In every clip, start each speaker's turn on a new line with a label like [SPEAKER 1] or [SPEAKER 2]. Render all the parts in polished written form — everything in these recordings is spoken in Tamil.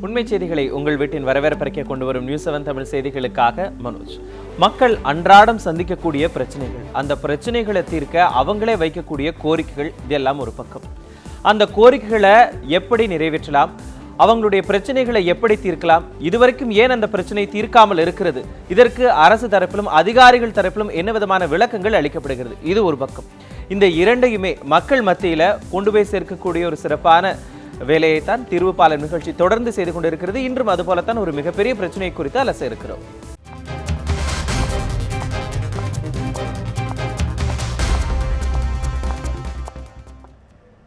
[SPEAKER 1] உண்மை செய்திகளை உங்கள் வீட்டின் வரவேற்பறைக்க கொண்டு வரும் நியூஸ் 7 தமிழ் செய்திகளுக்காக மனோஜ். மக்கள் அன்றாடம் சந்திக்கக்கூடிய பிரச்சனைகள், அந்த பிரச்சனைகளை தீர்க்க அவங்களே வைக்கக்கூடிய கோரிக்கைகள், இதெல்லாம் ஒரு பக்கம். அந்த கோரிக்கைகளை எப்படி நிறைவேற்றலாம், அவங்களுடைய பிரச்சனைகளை எப்படி தீர்க்கலாம், இதுவரைக்கும் ஏன் அந்த பிரச்சனை தீர்க்காமல் இருக்கிறது, இதற்கு அரசு தரப்பிலும் அதிகாரிகள் தரப்பிலும் என்ன விதமான விளக்கங்கள் அளிக்கப்படுகிறது, இது ஒரு பக்கம். இந்த இரண்டையுமே மக்கள் மத்தியில கொண்டு போய் சேர்க்கக்கூடிய ஒரு சிறப்பான வேலையைத்தான் தீர்வு பாலம் நிகழ்ச்சி தொடர்ந்து செய்து கொண்டிருக்கிறது. இன்றும் அதுபோலத்தான் ஒரு மிகப்பெரிய பிரச்சனை குறித்து அலச இருக்கிறோம்.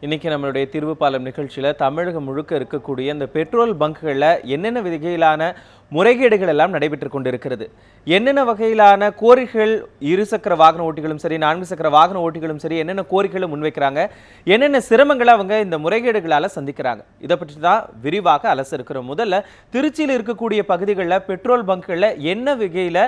[SPEAKER 1] இன்னைக்கு நம்மளுடைய தீர்வு பாலம் நிகழ்ச்சியில தமிழகம் முழுக்க இருக்கக்கூடிய இந்த பெட்ரோல் பங்குகளில் என்னென்ன வகையிலான முறைகேடுகள் எல்லாம் நடைபெற்று கொண்டிருக்கிறது, என்னென்ன வகையிலான கோரிக்கைகள் இருசக்கர வாகன ஓட்டிகளும் சரி, 4 சக்கர வாகன ஓட்டிகளும் சரி, என்னென்ன கோரிக்கைகளை முன்வைக்கிறாங்க, என்னென்ன சிரமங்களை அவங்க இந்த முறைகேடுகளால சந்திக்கிறாங்க, இதை பற்றி தான் விரிவாக அலச இருக்கிறோம். முதல்ல திருச்சியில் இருக்கக்கூடிய பகுதிகளில் பெட்ரோல் பங்குகளில் என்ன வகையில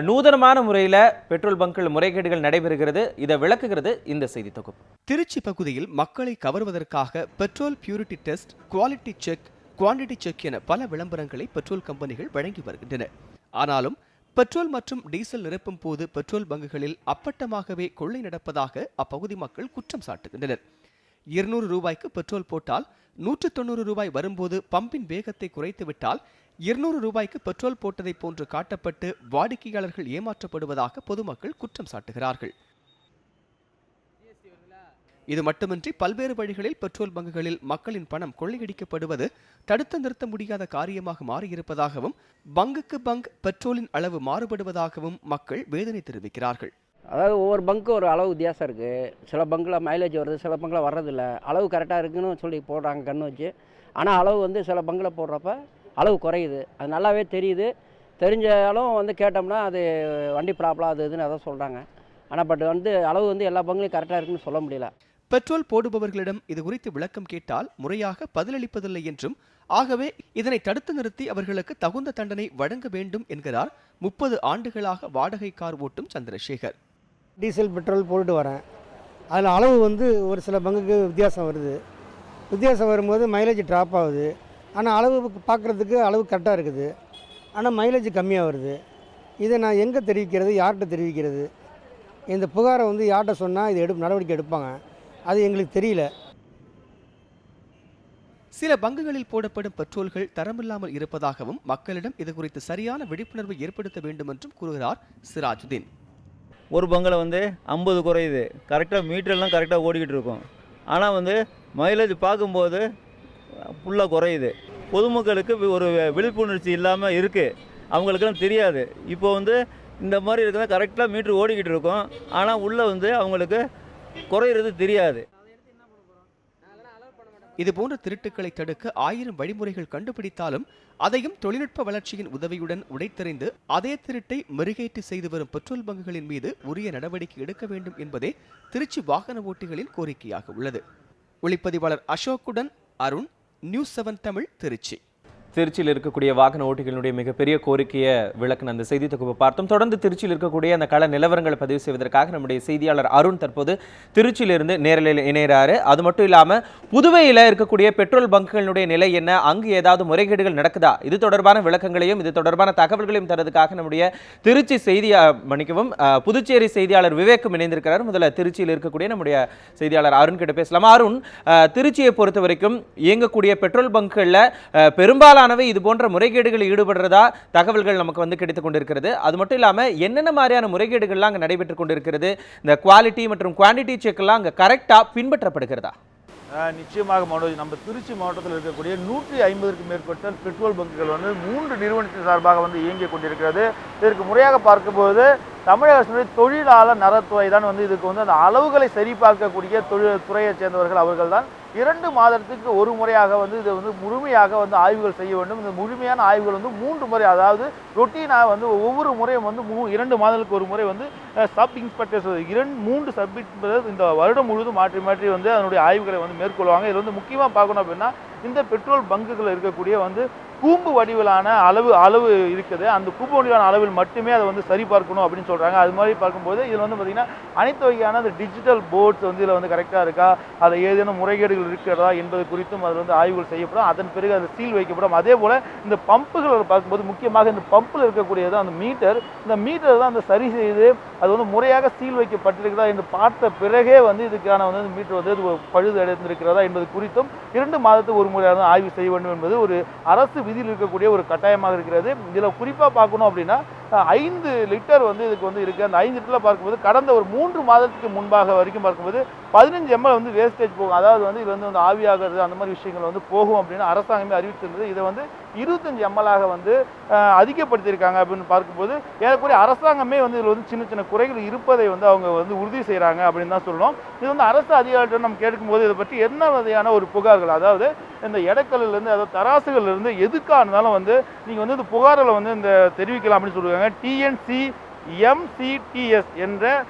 [SPEAKER 1] நூதனமான முறையில் பெட்ரோல் பங்குகள் முறைகேடுகள் நடைபெறுகிறது, இதை விளக்குகிறது இந்த செய்தி தொகுப்பு.
[SPEAKER 2] திருச்சி பகுதியில் மக்களை கவர்வதற்காக petrol purity test, quality check, quantity check என பல விளம்பரங்களை பெட்ரோல் கம்பெனிகள் வழங்கி வருகின்றன. ஆனாலும் பெட்ரோல் மற்றும் டீசல் நிரப்பும் போது பெட்ரோல் பங்குகளில் அப்பட்டமாகவே கொள்ளை நடப்பதாக அப்பகுதி மக்கள் குற்றம் சாட்டுகின்றனர். 200 ரூபாய்க்கு பெட்ரோல் போட்டால் 190 ரூபாய் வரும்போது பம்பின் வேகத்தை குறைத்துவிட்டால் 200 ரூபாய்க்கு பெட்ரோல் போட்டதை போன்று காட்டப்பட்டு வாடிக்கையாளர்கள் ஏமாற்றப்படுவதாக பொதுமக்கள் குற்றம் சாட்டுகிறார்கள். இது மட்டுமின்றி பல்வேறு வழிகளில் பெட்ரோல் பங்குகளில் மக்களின் பணம் கொள்ளையடிக்கப்படுவது தடுத்து நிறுத்த முடியாத காரியமாக மாறியிருப்பதாகவும், பங்குக்கு பங்க் பெட்ரோலின் அளவு மாறுபடுவதாகவும் மக்கள் வேதனை தெரிவிக்கிறார்கள்.
[SPEAKER 3] அதாவது ஒவ்வொரு பங்க்கும் ஒரு அளவு வித்தியாசம் இருக்குது. சில பங்கில் மைலேஜ் வருது, சில பங்கில் வர்றதில்லை. அளவு கரெக்டாக இருக்குன்னு சொல்லி போடுறாங்க கண்ணு வச்சு. ஆனால் அளவு வந்து சில பங்கில் போடுறப்ப அளவு குறையுது. அது நல்லாவே தெரியுது. தெரிஞ்சாலும் கேட்டோம்னா அது வண்டி ப்ராப்ளம் அது இதுன்னு அதை சொல்கிறாங்க. ஆனால் பட் அளவு எல்லா பங்குலையும் கரெக்டாக இருக்குன்னு சொல்ல முடியல.
[SPEAKER 2] பெட்ரோல் போடுபவர்களிடம் இது குறித்து விளக்கம் கேட்டால் முறையாக பதிலளிப்பதில்லை என்றும், ஆகவே இதனை தடுத்து நிறுத்தி அவர்களுக்கு தகுந்த தண்டனை வழங்க வேண்டும் என்கிறார் 30 ஆண்டுகளாக வாடகை கார் ஓட்டும் சந்திரசேகர்.
[SPEAKER 4] டீசல் பெட்ரோல் போட்டு வரேன். அதில் அளவு ஒரு சில பங்குக்கு வித்தியாசம் வருது. வித்தியாசம் வரும்போது மைலேஜ் ட்ராப் ஆகுது. ஆனால் அளவு பார்க்குறதுக்கு அளவு கரெக்டாக இருக்குது. ஆனால் மைலேஜ் கம்மியாக வருது. இதை நான் எங்கே தெரிவிக்கிறது, யார்கிட்ட தெரிவிக்கிறது? இந்த புகாரை யார்கிட்ட சொன்னால் இது நடவடிக்கை எடுப்பாங்க, அது எங்களுக்கு தெரியல.
[SPEAKER 2] சில பங்குகளில் போடப்படும் பெட்ரோல்கள் தரமில்லாமல் இருப்பதாகவும், மக்களிடம் இது குறித்து சரியான விழிப்புணர்வு ஏற்படுத்த வேண்டும் என்றும் கூறுகிறார் சிராஜுதீன்.
[SPEAKER 5] ஒரு பங்கில் 50 குறையுது, கரெக்டாக மீட்டர்லாம் கரெக்டாக ஓடிக்கிட்டு இருக்கும். ஆனால் மைலேஜ் பார்க்கும்போது ஃபுல்லாக குறையுது. பொதுமக்களுக்கு ஒரு விழிப்புணர்ச்சி இல்லாமல் இருக்குது, அவங்களுக்கெல்லாம் தெரியாது. இப்போ இந்த மாதிரி இருக்கிற கரெக்டாக மீட்ரு ஓடிக்கிட்டு இருக்கும், ஆனால் உள்ளே அவங்களுக்கு குறையிறது தெரியாது.
[SPEAKER 2] இதுபோன்ற திருட்டுக்களை தடுக்க 1000 வழிமுறைகள் கண்டுபிடித்தாலும் அதையும் தொழில்நுட்ப வளர்ச்சியின் உதவியுடன் உடைத்தெறிந்து அதே திருட்டை மெருகேற்றி செய்து வரும் பெட்ரோல் பங்குகளின் மீது உரிய நடவடிக்கை எடுக்க வேண்டும் என்பதே திருச்சி வாகன ஓட்டிகளின் கோரிக்கையாக உள்ளது. ஒளிப்பதிவாளர் அசோக்குடன் அருண், நியூஸ் 7 தமிழ், திருச்சி.
[SPEAKER 1] திருச்சியில் இருக்கக்கூடிய வாகன ஓட்டிகளுடைய மிகப்பெரிய கோரிக்கையை விளக்குன அந்த செய்தி தொகுப்பு பார்த்தோம். தொடர்ந்து திருச்சியில் இருக்கக்கூடிய அந்த கள நிலவரங்களை பதிவு செய்வதற்காக நம்முடைய செய்தியாளர் அருண் தற்போது திருச்சியிலிருந்து நேரில் இணைகிறாரு. அது மட்டும் இல்லாமல் புதுவையில் இருக்கக்கூடிய பெட்ரோல் பங்குகளுடைய நிலை என்ன, அங்கு ஏதாவது முறைகேடுகள் நடக்குதா, இது தொடர்பான விளக்கங்களையும் இது தொடர்பான தகவல்களையும் தரதுக்காக நம்முடைய திருச்சி புதுச்சேரி செய்தியாளர் விவேக்கும் இணைந்திருக்கிறார். முதல்ல திருச்சியில் இருக்கக்கூடிய நம்முடைய செய்தியாளர் அருண் கிட்ட பேசலாம். அருண், திருச்சியை பொறுத்த வரைக்கும் இயங்கக்கூடிய பெட்ரோல் பங்குகளில் பெரும்பாலான இது போன்ற முறைகேடுகளில் ஈடுபடுறதா தகவல்கள் நமக்கு கிடைத்துக் கொண்டிருக்கிறது. அது மட்டும் இல்லாம என்னென்ன மாதிரியான முறைகேடுகள்லாம் அங்க நடைபெற்றுக் கொண்டிருக்கிறது, இந்த குவாலிட்டி மற்றும் குவான்டிட்டி செக் எல்லாம் அங்க கரெக்டா பின்பற்றப்படுகிறதா?
[SPEAKER 6] நிச்சயமாக மனோஜ், நம்ம திருச்சி மாவட்டத்தில் இருக்கக்கூடிய 150க்கும் மேற்பட்ட பெட்ரோல் பங்குகள் 3 நிறுவனத்தின் சார்பாக இயங்கிக் கொண்டிருக்கிறது. இதற்கு முறையாக பார்க்கும்போது தமிழக அரசுடைய தொழிலாளர் நலத்துறை தான் இதுக்கு அந்த அளவுகளை சரிபார்க்கக்கூடிய துறையை சேர்ந்தவர்கள். அவர்கள் தான் 2 மாதத்துக்கு ஒரு முறையாக இது முழுமையாக ஆய்வுகள் செய்ய வேண்டும். இந்த முழுமையான ஆய்வுகள் 3 முறை, அதாவது ரொட்டீனாக ஒவ்வொரு முறையும் 2 மாதங்களுக்கு ஒரு முறை சப் இன்ஸ்பெக்டர்ஸ் 3 சப் இன்ஸ்பெக்டர்ஸ் இந்த வருடம் முழுவதும் மாற்றி மாற்றி அதனுடைய ஆய்வுகளை மேற்கொள்வாங்க. இது முக்கியமாக பார்க்கணும் அப்படின்னா இந்த பெட்ரோல் பங்குகளில் இருக்கக்கூடிய கூம்பு வடிவிலான அளவு இருக்குது. அந்த கூம்பு வடிவிலான அளவில் மட்டுமே அதை வந்து சரி பார்க்கணும் அப்படின்னு சொல்கிறாங்க. அது மாதிரி பார்க்கும்போது இதில் வந்து பார்த்திங்கன்னா அனைத்து வகையான அந்த டிஜிட்டல் போர்ட்ஸ் வந்து இதில் வந்து கரெக்டாக இருக்கா, அதில் ஏதேனும் முறைகேடுகள் இருக்கிறதா என்பது குறித்தும் அதில் வந்து ஆய்வுகள் செய்யப்படும். அதன் பிறகு அது சீல் வைக்கப்படும். அதே போல் இந்த பம்புகள் பார்க்கும்போது முக்கியமாக இந்த பம்பில் இருக்கக்கூடியது அந்த மீட்டர், இந்த மீட்டர் தான் அந்த சரி செய்து அது வந்து முறையாக சீல் வைக்கப்பட்டிருக்கிறதா என்று பார்த்த பிறகே வந்து இதுக்கான வந்து மீட்டர் வந்து பழுது அடைந்திருக்கிறதா என்பது குறித்தும் 2 மாதத்துக்கு ஒரு முறையாக ஆய்வு செய்ய வேண்டும் என்பது ஒரு அரசு விதியில் இருக்கக்கூடிய ஒரு கட்டாயமாக இருக்கிறது. இதில் குறிப்பாக பார்க்கணும் அப்படின்னா 5 லிட்டர் வந்து இதுக்கு வந்து இருக்குது. அந்த 5 லிட்டரில் பார்க்கும்போது கடந்த ஒரு 3 மாதத்துக்கு முன்பாக வரைக்கும் பார்க்கும்போது 15 ml வந்து வேஸ்டேஜ் போகும். அதாவது வந்து இது வந்து ஆவியாகிறது அந்த மாதிரி விஷயங்கள் வந்து போகும் அப்படின்னு அரசாங்கமே அறிவித்திருந்தது. இதை வந்து 25 ml வந்து அதிகப்படுத்தியிருக்காங்க அப்படின்னு பார்க்கும்போது ஏறக்குறைய அரசாங்கமே வந்து இதில் வந்து சின்ன சின்ன குறைகள் இருப்பதை வந்து அவங்க வந்து உறுதி செய்கிறாங்க அப்படின்னு தான் சொல்லணும். இது வந்து அரசு அதிகாரிகள் நம்ம கேட்கும்போது இதை பற்றி என்ன வகையான ஒரு புகார்கள், அதாவது இந்த எடைக்கல்லிருந்து அதாவது தராசுகள்லேருந்து எதுக்காக இருந்தாலும் வந்து நீங்கள் வந்து இந்த புகார்களை வந்து இந்த தெரிவிக்கலாம் அப்படின்னு சொல்லுவாங்க. TNCMCTS என்ற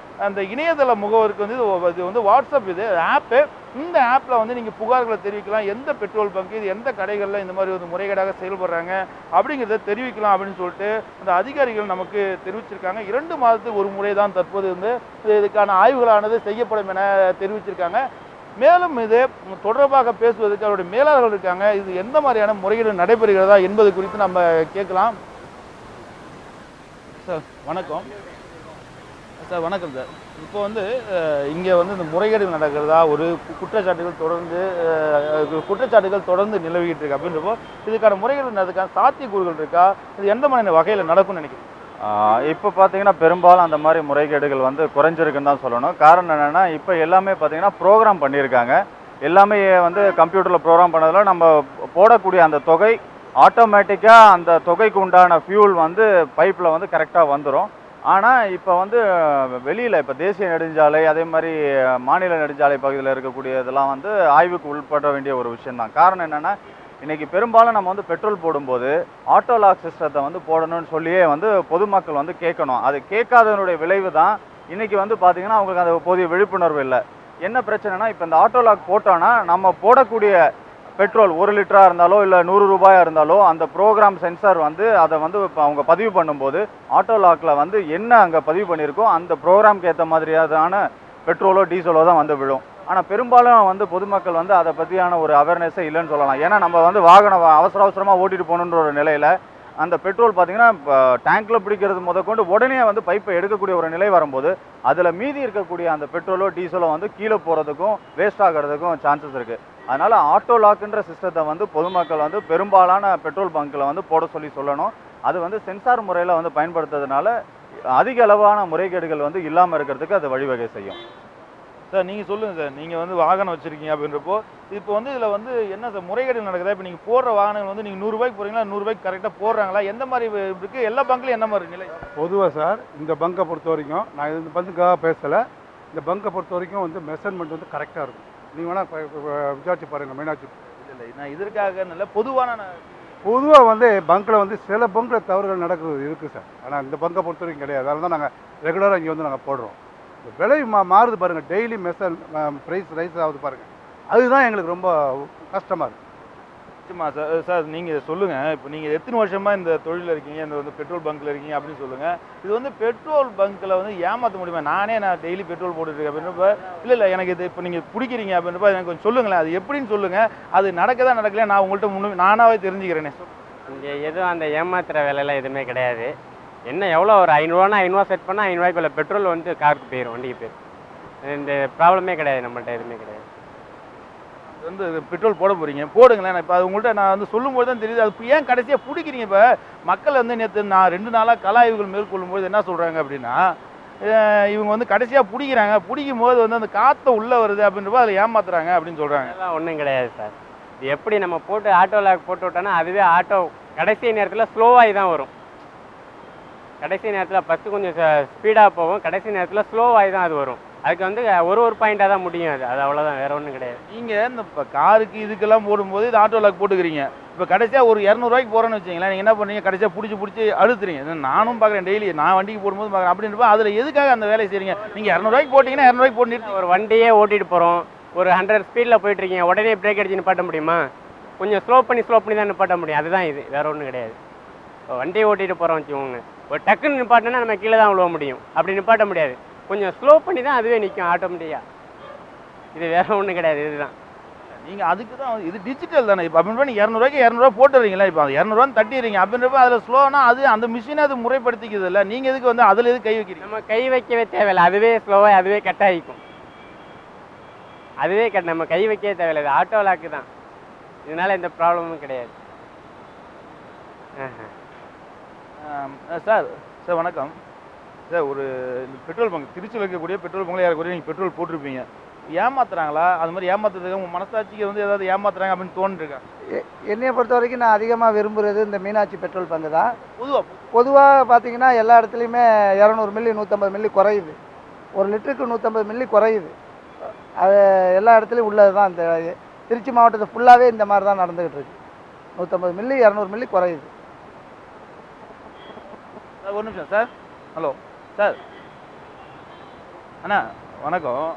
[SPEAKER 6] அந்த இணையதள முகவருக்கு வந்து இது வந்து வாட்ஸ்அப் இது ஆப்பு. இந்த ஆப்பில் வந்து நீங்கள் புகார்களை தெரிவிக்கலாம். எந்த பெட்ரோல் பங்கு, இது எந்த கடைகளில் இந்த மாதிரி ஒரு முறைகேடாக செயல்படுறாங்க அப்படிங்கிறத தெரிவிக்கலாம் அப்படின்னு சொல்லிட்டு அந்த அதிகாரிகள் நமக்கு தெரிவிச்சிருக்காங்க. 2 மாதத்துக்கு ஒரு முறை தான் தற்போது வந்து இதுக்கான ஆய்வுகளானது செய்யப்படும் என தெரிவிச்சிருக்காங்க. மேலும் இது தொடர்பாக பேசுவதற்கு அவருடைய மேலாளர்கள் இருக்காங்க. இது எந்த மாதிரியான முறைகேடு நடைபெறுகிறதா என்பது குறித்து நம்ம கேட்கலாம். சார் வணக்கம். சார் வணக்கம் சார். இப்போ வந்து இங்கே வந்து இந்த முறைகேடுகள் நடக்கிறதா ஒரு குற்றச்சாட்டுகள் தொடர்ந்து நிலவிக்கிட்டு இருக்கு அப்படின்றப்போ இதுக்கான முறைகேடு நடக்கிறதுக்கான சாத்தியக்கூறுகள் இருக்கா, இது எந்த மாதிரி வகையில் நடக்கும்னு நினைக்கிறேன்?
[SPEAKER 7] இப்போ பார்த்தீங்கன்னா பெரும்பாலும் அந்த மாதிரி முறைகேடுகள் வந்து குறைஞ்சிருக்குன்னு தான் சொல்லணும். காரணம் என்னென்னா இப்போ எல்லாமே பார்த்தீங்கன்னா ப்ரோக்ராம் பண்ணியிருக்காங்க. எல்லாமே வந்து கம்ப்யூட்டரில் ப்ரோக்ராம் பண்ணதில் நம்ம போடக்கூடிய அந்த தொகை ஆட்டோமேட்டிக்காக அந்த தொகைக்கு உண்டான ஃபியூல் வந்து பைப்பில் வந்து கரெக்டாக வந்துடும். ஆனால் இப்போ வந்து வெளியில் இப்போ தேசிய நெடுஞ்சாலை அதே மாதிரி மாநில நெடுஞ்சாலை பகுதியில் இருக்கக்கூடிய இதெல்லாம் வந்து ஆய்வுக்கு உட்பட வேண்டிய ஒரு விஷயம்தான். காரணம் என்னென்னா இன்றைக்கி பெரும்பாலும் நம்ம வந்து பெட்ரோல் போடும்போது ஆட்டோ லாக் சிஸ்டத்தை வந்து போடணும்னு சொல்லியே வந்து பொதுமக்கள் வந்து கேட்கணும். அது கேட்காதனுடைய விளைவு தான் இன்றைக்கி வந்து பார்த்திங்கன்னா அவங்களுக்கு அந்த போதிய விழிப்புணர்வு இல்லை. என்ன பிரச்சனைனா இப்போ இந்த ஆட்டோ லாக் போட்டோன்னா நம்ம போடக்கூடிய பெட்ரோல் 1 லிட்டராக இருந்தாலோ இல்லை 100 ரூபாயாக இருந்தாலோ அந்த ப்ரோக்ராம் சென்சார் வந்து அதை வந்து இப்போ அவங்க பதிவு பண்ணும்போது ஆட்டோ லாக்கில் வந்து என்ன அங்கே பதிவு பண்ணியிருக்கோ அந்த ப்ரோக்ராம்க்கு ஏற்ற மாதிரியான பெட்ரோலோ டீசலோ தான் வந்து விழும். ஆனால் பெரும்பாலும் வந்து பொதுமக்கள் வந்து அதை பற்றியான ஒரு அவேர்னஸே இல்லைன்னு சொல்லலாம். ஏன்னா நம்ம வந்து வாகனம் அவசரமாக ஓட்டிகிட்டு போகணுன்ற ஒரு நிலையில் அந்த பெட்ரோல் பார்த்திங்கன்னா இப்போ டேங்க்கில் பிடிக்கிறது முதற்கொண்டு உடனே வந்து பைப்பை எடுக்கக்கூடிய ஒரு நிலை வரும்போது அதில் மீதி இருக்கக்கூடிய அந்த பெட்ரோலோ டீசலோ வந்து கீழே போகிறதுக்கும் வேஸ்ட் ஆகிறதுக்கும் சான்சஸ் இருக்குது. அதனால் ஆட்டோ லாக்குன்ற சிஸ்டத்தை வந்து பொதுமக்கள் வந்து பெரும்பாலான பெட்ரோல் பங்க்கில் வந்து போட சொல்லணும். அது வந்து சென்சார் முறையில் வந்து பயன்படுத்துறதுனால அதிக அளவான முறைகேடுகள் வந்து இல்லாமல் இருக்கிறதுக்கு அது வழிவகை செய்யும்.
[SPEAKER 6] சார் நீங்கள் சொல்லுங்கள் சார், நீங்கள் வந்து வாகனம் வச்சுருக்கீங்க அப்படின்றப்போ இப்போ வந்து இதில் வந்து என்ன சார் முறைகேடு நடக்குதா? இப்போ நீங்கள் போடுற வாகனங்கள் வந்து நீங்கள் 100 ரூபாய்க்கு போகிறீங்களா, 100 ரூபாய்க்கு கரெக்டாக போடுறாங்களா, எந்த மாதிரி இருக்குது? எல்லா பங்க்லையும் என்ன மாதிரி நிலை?
[SPEAKER 8] பொதுவாக சார் இந்த பங்கை பொறுத்த வரைக்கும் நான் இந்த பங்குக்காக பேசலை. இந்த பங்கை பொறுத்த வரைக்கும் வந்து மெஷர்மெண்ட் வந்து கரெக்டாக இருக்கும். நீங்கள் வேணால் விசாரிச்சு பாருங்கள். மீனாட்சி
[SPEAKER 6] இல்லை நான் இதற்காக நல்ல
[SPEAKER 8] பொதுவாக வந்து பங்கில் வந்து சில பங்கில் தவறுகள் நடக்குது இருக்குது சார். ஆனால் இந்த பங்கை பொறுத்த வரைக்கும் கிடையாது. அதனால தான் நாங்கள் ரெகுலராக இங்கே வந்து நாங்கள் போடுறோம். விலை மாறுது பாருங்கள், டெய்லி ப்ரைஸ் ரைஸ் ஆகுது பாருங்கள். அதுதான் எங்களுக்கு ரொம்ப கஷ்டமாக இருக்குது.
[SPEAKER 6] சார் நீங்கள் சொல்லுங்கள், இப்போ நீங்கள் எத்தனை வருஷமாக இந்த தொழிலில் இருக்கீங்க, இந்த வந்து பெட்ரோல் பங்க்கில் இருக்கீங்க அப்படின்னு சொல்லுங்கள். இது வந்து பெட்ரோல் பங்க்கில் வந்து ஏமாற்ற முடியுமா? நான் டெய்லி பெட்ரோல் போட்டுருக்கேன் அப்படின்றப்ப இல்லை எனக்கு இது இப்போ நீங்கள் பிடிக்கிறீங்க அப்படின்றப்ப எனக்கு கொஞ்சம் சொல்லுங்களேன், அது எப்படின்னு சொல்லுங்கள். அது நடக்கதான் நடக்கலையா நான் உங்கள்கிட்ட நானாவே தெரிஞ்சுக்கிறேனே.
[SPEAKER 9] இங்கே எதுவும் அந்த ஏமாத்துகிற வேலையெல்லாம் எதுவுமே கிடையாது. என்ன எவ்வளோ ஒரு 500 500 செட் பண்ணால் 500 ரூபாய்க்குள்ள பெட்ரோல் வந்து காருக்கு போயிடும், வண்டிக்கு போயிடும். இந்த ப்ராப்ளமே கிடையாது, நம்மள்ட்ட எதுவுமே கிடையாது.
[SPEAKER 6] வந்து பெட்ரோல் போட போகிறீங்க, போடுங்களேன். இப்போ அது உங்கள்கிட்ட நான் வந்து சொல்லும்போது தான் தெரியுது அது ஏன் கடைசியாக பிடிக்கிறீங்க. இப்போ மக்கள் வந்து நேற்று நான் 2 நாளாக கலாய்வுகள் மேற்கொள்ளும்போது என்ன சொல்கிறாங்க அப்படின்னா இவங்க வந்து கடைசியாக பிடிக்கிறாங்க, பிடிக்கும் போது வந்து அந்த காற்றை உள்ளே வருது அப்படின்றப்போ அதில் ஏமாத்துறாங்க அப்படின்னு சொல்கிறாங்க.
[SPEAKER 9] அதெல்லாம் ஒன்றும் கிடையாது சார். இது எப்படி நம்ம போட்டு ஆட்டோ லாக் போட்டு விட்டோன்னா அதுவே ஆட்டோ கடைசி நேரத்தில் ஸ்லோவாகி தான் வரும். கடைசி நேரத்தில் ஃபஸ்ட்டு கொஞ்சம் ஸ்பீடாக போகும், கடைசி நேரத்தில் ஸ்லோவாகி தான் அது வரும். அதுக்கு வந்து ஒரு பாயிண்டாக தான் முடியும். அது அவ்வளோதான், வேறு ஒன்றும் கிடையாது.
[SPEAKER 6] நீங்கள் இந்த இப்போ காருக்கு இதுக்கெல்லாம் போடும்போது இது ஆட்டோ லாக் போட்டுக்கிறீங்க. இப்போ கடைசியாக ஒரு 200 ரூபாய்க்கு போகிறேன்னு வச்சிங்களேன், நீங்கள் என்ன பண்ணுறீங்க, கடைசியாக பிடிச்சி அழுத்துறீங்க. நானும் பார்க்குறேன், டெய்லி நான் வண்டிக்கு போடும்போது பார்க்குறேன். அப்படின்றப்ப அதில் எதுக்காக அந்த வேலையை செய்கிறீங்க? நீங்கள் 200 ரூபாய்க்கு போட்டிங்கன்னா 200 ரூபாய்க்கு போட்டு
[SPEAKER 9] ஒரு வண்டியே ஓட்டிகிட்டு போகிறோம், ஒரு 100 ஸ்பீடில் போயிட்டுருக்கீங்க, உடனே பிரேக் அடிச்சு நிப்பாட்ட முடியுமா? கொஞ்சம் ஸ்லோ பண்ணி தான் நிப்பாட்ட முடியும். அதுதான் இது, வேறு ஒன்றும் கிடையாது. இப்போ வண்டியை ஓட்டிகிட்டு போகிறோம் வச்சுக்கோங்க, ஒரு டக்குன்னு நிப்பாட்டினா நம்ம கீழே தான் விழுவ முடியும். அப்படி நிப்பாட்ட முடியாது, கொஞ்சம் ஸ்லோ பண்ணி தான் அதுவே நிற்கும் ஆட்டோமேட்டிக்காக. இது வேறு ஒன்றும் கிடையாது, இதுதான்.
[SPEAKER 6] நீங்கள் அதுக்கு தான் இது டிஜிட்டல் தானே. இப்போ அப்படின்றப்ப நீங்கள் 200 200 போட்டுறீங்களா? இப்போ அது 200 தட்டிடுறீங்க அப்படின்றப்ப அதில் ஸ்லோனா அது அந்த மிஷினை அது முறைப்படுத்திக்கிறது இல்லை. நீங்கள் எதுக்கு வந்து அதில் எது கை வைக்கிறீங்க?
[SPEAKER 9] நம்ம கை வைக்கவே தேவையில்லை, அதுவே ஸ்லோவாக அதுவே கட் ஆகிக்கும். அதுவே நம்ம கை வைக்கவே தேவையில்லை, இது ஆட்டோ லாக்கு தான். இதனால் எந்த ப்ராப்ளமும் கிடையாது.
[SPEAKER 6] சார் வணக்கம் சார். ஒரு பெட்ரோல் பங்க் திருச்சியில் இருக்கக்கூடிய பெட்ரோல் பங்கில் யாருக்குரிய நீங்கள் பெட்ரோல் போட்டிருப்பீங்க, ஏமாத்துறாங்களா? அது மாதிரி ஏமாத்துறதுக்கு உங்கள் மனசாட்சிக்கு வந்து ஏதாவது ஏமாத்துறாங்க அப்படின்னு தோணுருக்கா?
[SPEAKER 10] என்னையை பொறுத்த வரைக்கும் நான் அதிகமாக விரும்புகிறது இந்த மீனாட்சி பெட்ரோல் பங்கு தான்.
[SPEAKER 6] பொதுவாக
[SPEAKER 10] பார்த்தீங்கன்னா எல்லா இடத்துலையுமே 200 மில்லி 150 மில்லி குறையுது, 1 லிட்டருக்கு 150 மில்லி குறையுது. அது எல்லா இடத்துலையும் உள்ளது தான். இந்த திருச்சி மாவட்டத்தை ஃபுல்லாகவே இந்த மாதிரி தான் நடந்துக்கிட்டு இருக்கு. 150 மில்லி 200 மில்லி குறையுது.
[SPEAKER 6] சார் ஒரு நிமிஷம் சார். ஹலோ சார், அண்ணா வணக்கம்.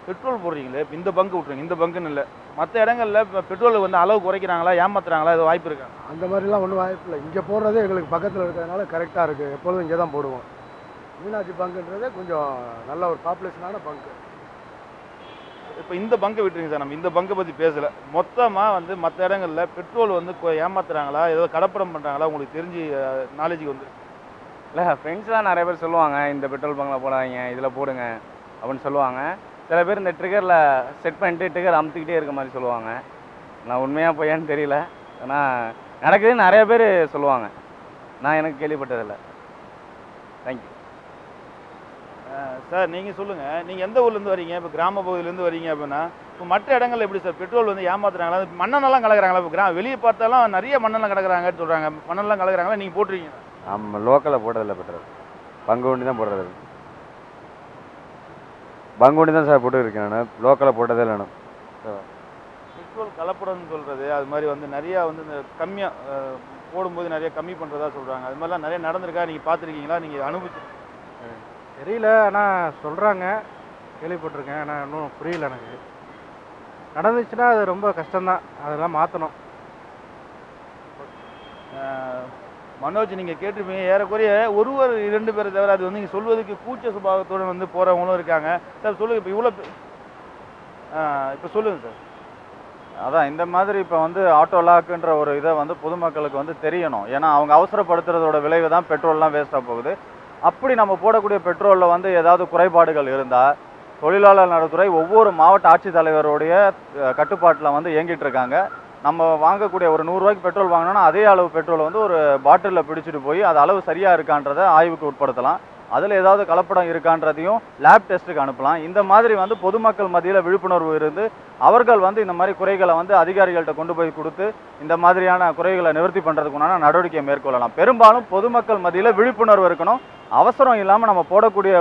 [SPEAKER 6] பெட்ரோல் போடுறீங்களே, இப்போ இந்த பங்கு விட்ருங்க, இந்த பங்குன்னு இல்லை, மற்ற இடங்களில் இப்போ பெட்ரோல் வந்து அளவு குறைக்கிறாங்களா, ஏமாத்துறாங்களா, இது வாய்ப்பு இருக்கா?
[SPEAKER 8] அந்த மாதிரிலாம் ஒன்றும் வாய்ப்பு இல்லை. இங்கே போடுறதே எங்களுக்கு பக்கத்தில் இருக்கிறதுனால கரெக்டாக இருக்குது. எப்பொழுதும் இங்கே தான் போடுவோம். மீனாட்சி பங்குன்றதே கொஞ்சம் நல்ல ஒரு பாப்புலேஷனான பங்கு.
[SPEAKER 6] இப்போ இந்த பங்கை விட்டுருங்க சார், நம்ம இந்த பங்கை பற்றி பேசலை. மொத்தமாக வந்து மற்ற இடங்களில் பெட்ரோல் வந்து ஏமாத்துறாங்களா, ஏதோ கடப்படம் பண்ணுறாங்களா, உங்களுக்கு தெரிஞ்சு நாலேஜுக்கு வந்து?
[SPEAKER 7] இல்லை, ஃப்ரெண்ட்ஸ்லாம் நிறைய பேர் சொல்லுவாங்க, இந்த பெட்ரோல் பங்கில் போடாதீங்க, இதில் போடுங்க அப்படின்னு சொல்லுவாங்க. சில பேர் இந்த ட்ரிகரில் செட் பண்ணிட்டு ட்ரிகர் அமுத்திக்கிட்டே இருக்க மாதிரி சொல்லுவாங்க. நான் உண்மையாக போயான்னு தெரியல, ஆனால் நடக்குதுன்னு நிறைய பேர் சொல்லுவாங்க. நான் எனக்கு கேள்விப்பட்டதில்லை. Thank you
[SPEAKER 6] sir. நீங்கள் சொல்லுங்கள், நீங்கள் எந்த ஊர்லேருந்து வரீங்க? இப்போ கிராம பகுதியிலேருந்து வரீங்க அப்படின்னா இப்போ மற்ற இடங்களில் எப்படி சார் பெட்ரோல் வந்து ஏமாத்துறாங்களா, மண்ணெண்ணெல்லாம் கலக்குறாங்களா? இப்போ வெளியே பார்த்தாலும் நிறைய மண்ணெண்ணெய் கலக்குறாங்கன்னு சொல்கிறாங்க. மண்ணெல்லாம் கலக்குறாங்களா? நீங்கள் போட்டுருக்கீங்க?
[SPEAKER 7] நம்ம லோக்கலில் போடுறதில்ல பெட்ரோல், பங்கு வண்டி தான் போடுறது. பங்கு வண்டி தான் சார் போட்டுருக்கேன் நான், லோக்கலில் போட்டதே இல்லை நான்.
[SPEAKER 6] பெட்ரோல் கலப்படம்னு சொல்கிறது அது மாதிரி வந்து நிறையா வந்து இந்த கம்மியாக போடும்போது நிறைய கம்மி பண்ணுறதா சொல்கிறாங்க. அது மாதிரிலாம் நிறைய நடந்திருக்கா? நீங்கள் பார்த்துருக்கீங்களா? நீங்கள் அனுபவிச்சு?
[SPEAKER 4] தெரியல, ஆனால் சொல்கிறாங்க, கேள்விப்பட்டிருக்கேன். ஆனால் இன்னும் புரியல எனக்கு. நடந்துச்சுன்னா அது ரொம்ப கஷ்டம்தான், அதெல்லாம் மாற்றணும்.
[SPEAKER 6] மனோஜ், நீங்கள் கேட்டிருப்பீங்க, ஏறக்குறைய ஒருவர் 2 பேரை தவிர அது வந்து நீங்கள் சொல்வதற்கு கூச்ச சுபாவத்தோடு வந்து போகிறவங்களும் இருக்காங்க. சார் சொல்லுங்கள், இப்போ இவ்வளோ இப்போ சொல்லுங்கள் சார்.
[SPEAKER 7] அதான் இந்த மாதிரி இப்போ வந்து ஆட்டோ லாக்குன்ற ஒரு இதை வந்து பொதுமக்களுக்கு வந்து தெரியணும். ஏன்னா அவங்க அவசரப்படுத்துறதோட விளைவு தான் பெட்ரோல்லாம் வேஸ்ட்டாக போகுது. அப்படி நம்ம போடக்கூடிய பெட்ரோலில் வந்து ஏதாவது குறைபாடுகள் இருந்தால் தொழிலாளர் நலத்துறை ஒவ்வொரு மாவட்ட ஆட்சித்தலைவருடைய கட்டுப்பாட்டில் வந்து இயங்கிட்டு இருக்காங்க. நம்ம வாங்கக்கூடிய ஒரு 100 ரூபாய்க்கு பெட்ரோல் வாங்கினோன்னா அதே அளவு பெட்ரோல் வந்து ஒரு பாட்டிலில் பிடிச்சிட்டு போய் அது அளவு சரியாக இருக்கான்றதை ஆய்வுக்கு உட்படுத்தலாம். அதில் ஏதாவது கலப்படம் இருக்கான்றதையும் லேப் டெஸ்ட்டுக்கு அனுப்பலாம். இந்த மாதிரி வந்து பொதுமக்கள் மத்தியில் விழிப்புணர்வு இருந்து அவர்கள் வந்து இந்த மாதிரி குறைகளை வந்து அதிகாரிகள்கிட்ட கொண்டு போய் கொடுத்து இந்த மாதிரியான குறைகளை நிவர்த்தி பண்ணுறதுக்குண்டான நடவடிக்கையை மேற்கொள்ளலாம். பெரும்பாலும் பொதுமக்கள் மத்தியில் விழிப்புணர்வு இருக்கணும். அவசரம் இல்லாமல் நம்ம போடக்கூடிய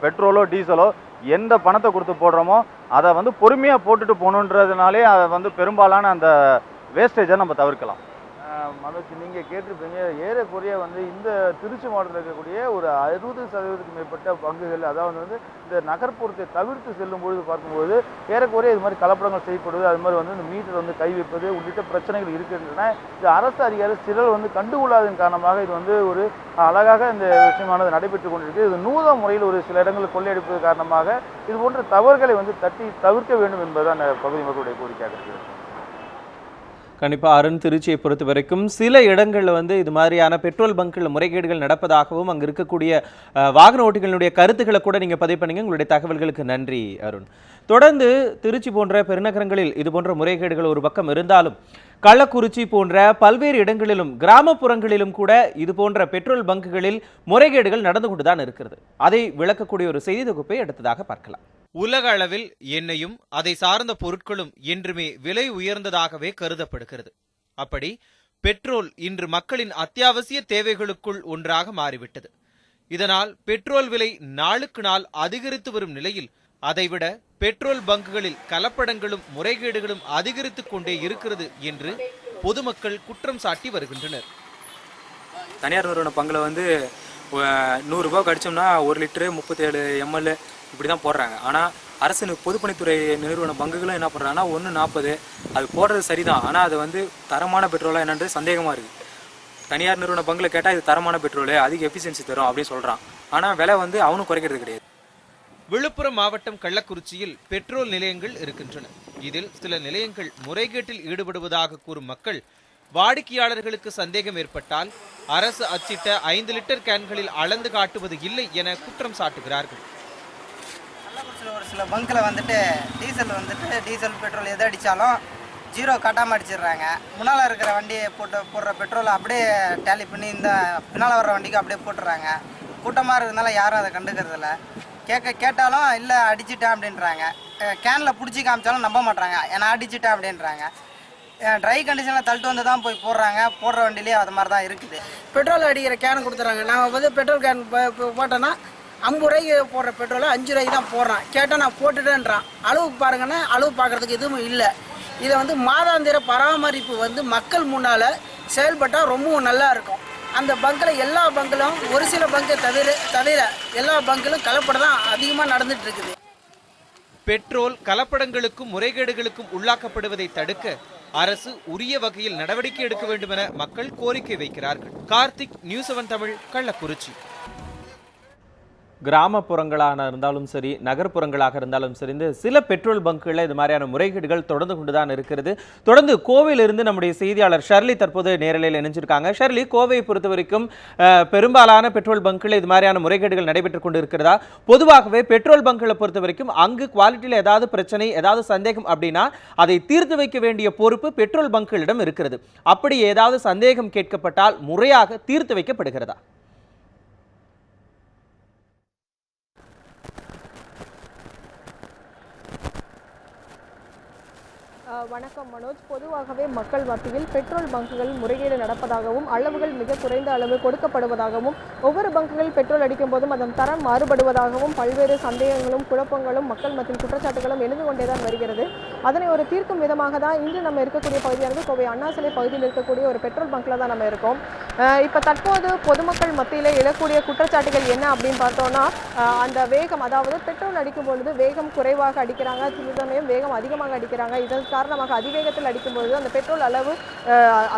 [SPEAKER 7] பெட்ரோலோ டீசலோ எந்த பணத்தை கொடுத்து போடுறோமோ அதை வந்து பொறுமையாக போட்டுட்டு போகணுன்றதுனாலே அதை வந்து பெரும்பாலான அந்த வேஸ்டேஜை நம்ம தவிர்க்கலாம்.
[SPEAKER 6] மனோஜ், நீங்கள் கேட்டிருப்பீங்க, ஏறக்குறைய வந்து இந்த திருச்சி மாவட்டத்தில் இருக்கக்கூடிய ஒரு 60% மேற்பட்ட பங்குகள், அதாவது வந்து இந்த நகர்ப்புறத்தை தவிர்த்து செல்லும் பொழுது பார்க்கும்போது ஏறக்குறைய இது மாதிரி கலப்படங்கள் செய்யப்படுது. அது மாதிரி வந்து இந்த மீட்டர் வந்து கை வைப்பது உள்ளிட்ட பிரச்சனைகள் இருக்கின்றன. இது அரசு அதிகாரி சிலர் வந்து கண்டுகொள்ளாதன் காரணமாக இது வந்து ஒரு அழகாக இந்த விஷயமானது நடைபெற்று கொண்டிருக்கு. இது நூதன முறையில் ஒரு சில இடங்களில் கொள்ளையடிப்பது காரணமாக இது போன்ற தவறுகளை வந்து தவிர்க்க வேண்டும் என்பதுதான் பகுதி மக்களுடைய கோரிக்கையாக இருக்குது.
[SPEAKER 1] கண்டிப்பாக அருண், திருச்சியை பொறுத்த வரைக்கும் சில இடங்களில் வந்து இது மாதிரியான பெட்ரோல் பங்க்கில் முறைகேடுகள் நடப்பதாகவும் அங்கே இருக்கக்கூடிய வாகன ஓட்டிகளுடைய கருத்துக்களை கூட நீங்கள் பதிவு பண்ணீங்க. உங்களுடைய தகவல்களுக்கு நன்றி அருண். தொடர்ந்து திருச்சி போன்ற பெருநகரங்களில் இது போன்ற முறைகேடுகள் ஒரு பக்கம் இருந்தாலும் கள்ளக்குறிச்சி போன்ற பல்வேறு இடங்களிலும் கிராமப்புறங்களிலும் கூட இது போன்ற பெட்ரோல் பங்குகளில் முறைகேடுகள் நடந்து கொண்டுதான் இருக்கிறது. அதை விளக்கக்கூடிய ஒரு செய்தி தொகுப்பை அடுத்ததாக பார்க்கலாம். உலக அளவில் எண்ணெயும் அதை சார்ந்த பொருட்களும் என்றுமே விலை உயர்ந்ததாகவே கருதப்படுகிறது. அப்படி பெட்ரோல் இன்று மக்களின் அத்தியாவசிய தேவைகளுக்குள் ஒன்றாக மாறிவிட்டது. இதனால் பெட்ரோல் விலை நாளுக்கு நாள் அதிகரித்து வரும் நிலையில் அதைவிட பெட்ரோல் பங்குகளில் கலப்படங்களும் முறைகேடுகளும் அதிகரித்துக் கொண்டே இருக்கிறது என்று பொதுமக்கள் குற்றம் சாட்டி வருகின்றனர்.
[SPEAKER 11] தனியார் நிறுவன பங்குல வந்து 100 ரூபாய்க்கு அடிச்சோம்னா 1 லிட்டரு 37 ml இப்படி தான் போடுறாங்க. ஆனால் அரசு பொதுப்பணித்துறை நிறுவன பங்குகளும் என்ன பண்ணுறாங்கன்னா 1.40 அது போடுறது சரிதான். ஆனால் அது வந்து தரமான பெட்ரோலாக என்னன்றது சந்தேகமாக இருக்குது. தனியார் நிறுவன பங்கில் கேட்டால் இது தரமான பெட்ரோலு, அதிக எஃபிஷியன்சி தரும் அப்படின்னு சொல்கிறான். ஆனால் விலை வந்து அவனும் குறைக்கிறது கிடையாது.
[SPEAKER 1] விழுப்புரம் மாவட்டம் கள்ளக்குறிச்சியில் பெட்ரோல் நிலையங்கள் இருக்கின்றன. இதில் சில நிலையங்கள் முறைகேட்டில் ஈடுபடுவதாக கூறும் மக்கள் வாடிக்கையாளர்களுக்கு சந்தேகம் ஏற்பட்டால் அரசு அச்சிட்ட 5 லிட்டர் கேன்களில் அளந்து காட்டுவது இல்லை என குற்றம் சாட்டுகிறார்கள்.
[SPEAKER 12] கள்ளக்குறிச்சியில் ஒரு சில பங்கில் வந்துட்டு டீசல் பெட்ரோல் எதை அடித்தாலும் 0 காட்டாமல் அடிச்சிடுறாங்க. முன்னால் இருக்கிற வண்டியை போடுற பெட்ரோலை அப்படியே டேலி பண்ணி இந்த பின்னால் வர்ற வண்டிக்கு அப்படியே போட்டுறாங்க. கூட்டமாக இருக்கிறதுனால யாரும் அதை கண்டுக்கிறதில்ல. கேட்டாலும் இல்லை அடிச்சிட்டேன் அப்படின்றாங்க. கேனில் பிடிச்சி காமிச்சாலும் நம்ப மாட்டாங்க, ஏன்னா அடிச்சிட்டேன் அப்படின்றாங்க. ட்ரை கண்டிஷனில் தள்ளிட்டு வந்து தான் போய் போடுறாங்க. போடுற வண்டியிலே அது மாதிரி தான் இருக்குது.
[SPEAKER 13] பெட்ரோல் அடிக்கிற கேன் கொடுத்துறாங்க. நான் வந்து பெட்ரோல் கேன் போட்டேன்னா 50 ரூபாய்க்கு போடுற பெட்ரோலை 5 ரூபாய்க்கு தான் போடுறான். கேட்டால் நான் போட்டுட்டேன்றான். அளவு பாருங்கன்னா அளவு பார்க்குறதுக்கு எதுவும் இல்லை. இதை வந்து மாதாந்திர பராமரிப்பு வந்து மக்கள் முன்னால் செயல்பட்டால் ரொம்பவும் நல்லா இருக்கும். அந்த பங்கில் எல்லா பங்கிலும் ஒரு சில பங்கை தவிர எல்லா பங்கிலும் கலப்படம் தான் அதிகமாக நடந்துட்டு இருக்குது.
[SPEAKER 1] பெட்ரோல் கலப்படங்களுக்கும் முறைகேடுகளுக்கும் உள்ளாக்கப்படுவதை தடுக்க அரசு உரிய வகையில் நடவடிக்கை எடுக்க வேண்டும் என மக்கள் கோரிக்கை வைக்கிறார்கள். கார்த்திக், நியூஸ் 7 தமிழ், கள்ளக்குறிச்சி. கிராமப்புறங்களாக இருந்தாலும் சரி, நகர்ப்புறங்களாக இருந்தாலும் சரி, இந்த சில பெட்ரோல் பங்குகளில் இது மாதிரியான முறைகேடுகள் தொடர்ந்து கொண்டுதான் இருக்கிறது. தொடர்ந்து கோவையிலிருந்து நம்முடைய செய்தியாளர் ஷர்லி தற்போது நேரலையில் இணைஞ்சிருக்காங்க. ஷர்லி, கோவையை பொறுத்த வரைக்கும் பெரும்பாலான பெட்ரோல் பங்குகளில் இது மாதிரியான முறைகேடுகள் நடைபெற்றுக் கொண்டு இருக்கிறதா? பொதுவாகவே பெட்ரோல் பங்குகளை பொறுத்த வரைக்கும் அங்கு குவாலிட்டியில் ஏதாவது பிரச்சனை, ஏதாவது சந்தேகம் அப்படின்னா அதை தீர்த்து வைக்க வேண்டிய பொறுப்பு பெட்ரோல் பங்குகளிடம் இருக்கிறது. அப்படி ஏதாவது சந்தேகம் கேட்கப்பட்டால் முறையாக தீர்த்து வைக்கப்படுகிறதா?
[SPEAKER 14] வணக்கம் மனோஜ். பொதுவாகவே மக்கள் மத்தியில் பெட்ரோல் பங்குகள் முறைகேடு நடப்பதாகவும் அளவுகள் மிக குறைந்த அளவு கொடுக்கப்படுவதாகவும் ஒவ்வொரு பங்குகள் பெட்ரோல் அடிக்கும் போதும் அதன் தரம் மாறுபடுவதாகவும் பல்வேறு சந்தேகங்களும் குழப்பங்களும் மக்கள் மத்தியில் குற்றச்சாட்டுகளும் எழுந்து கொண்டேதான் வருகிறது. அதனை ஒரு தீர்க்கும் விதமாக தான் இன்று நம்ம இருக்கக்கூடிய பகுதியானது கோவை அண்ணா சிலை பகுதியில் இருக்கக்கூடிய ஒரு பெட்ரோல் பங்க்ல தான் நம்ம இருக்கோம். இப்போ தற்போது பொதுமக்கள் மத்தியில் எழக்கூடிய குற்றச்சாட்டுகள் என்ன அப்படின்னு பார்த்தோம்னா, அந்த வேகம், அதாவது பெட்ரோல் அடிக்கும் பொழுது வேகம் குறைவாக அடிக்கிறாங்க, சில சமயம் வேகம் அதிகமாக அடிக்கிறாங்க. இதன் காரணமாக அதிவேகத்தில் அடிக்கும்பொழுது அந்த பெட்ரோல் அளவு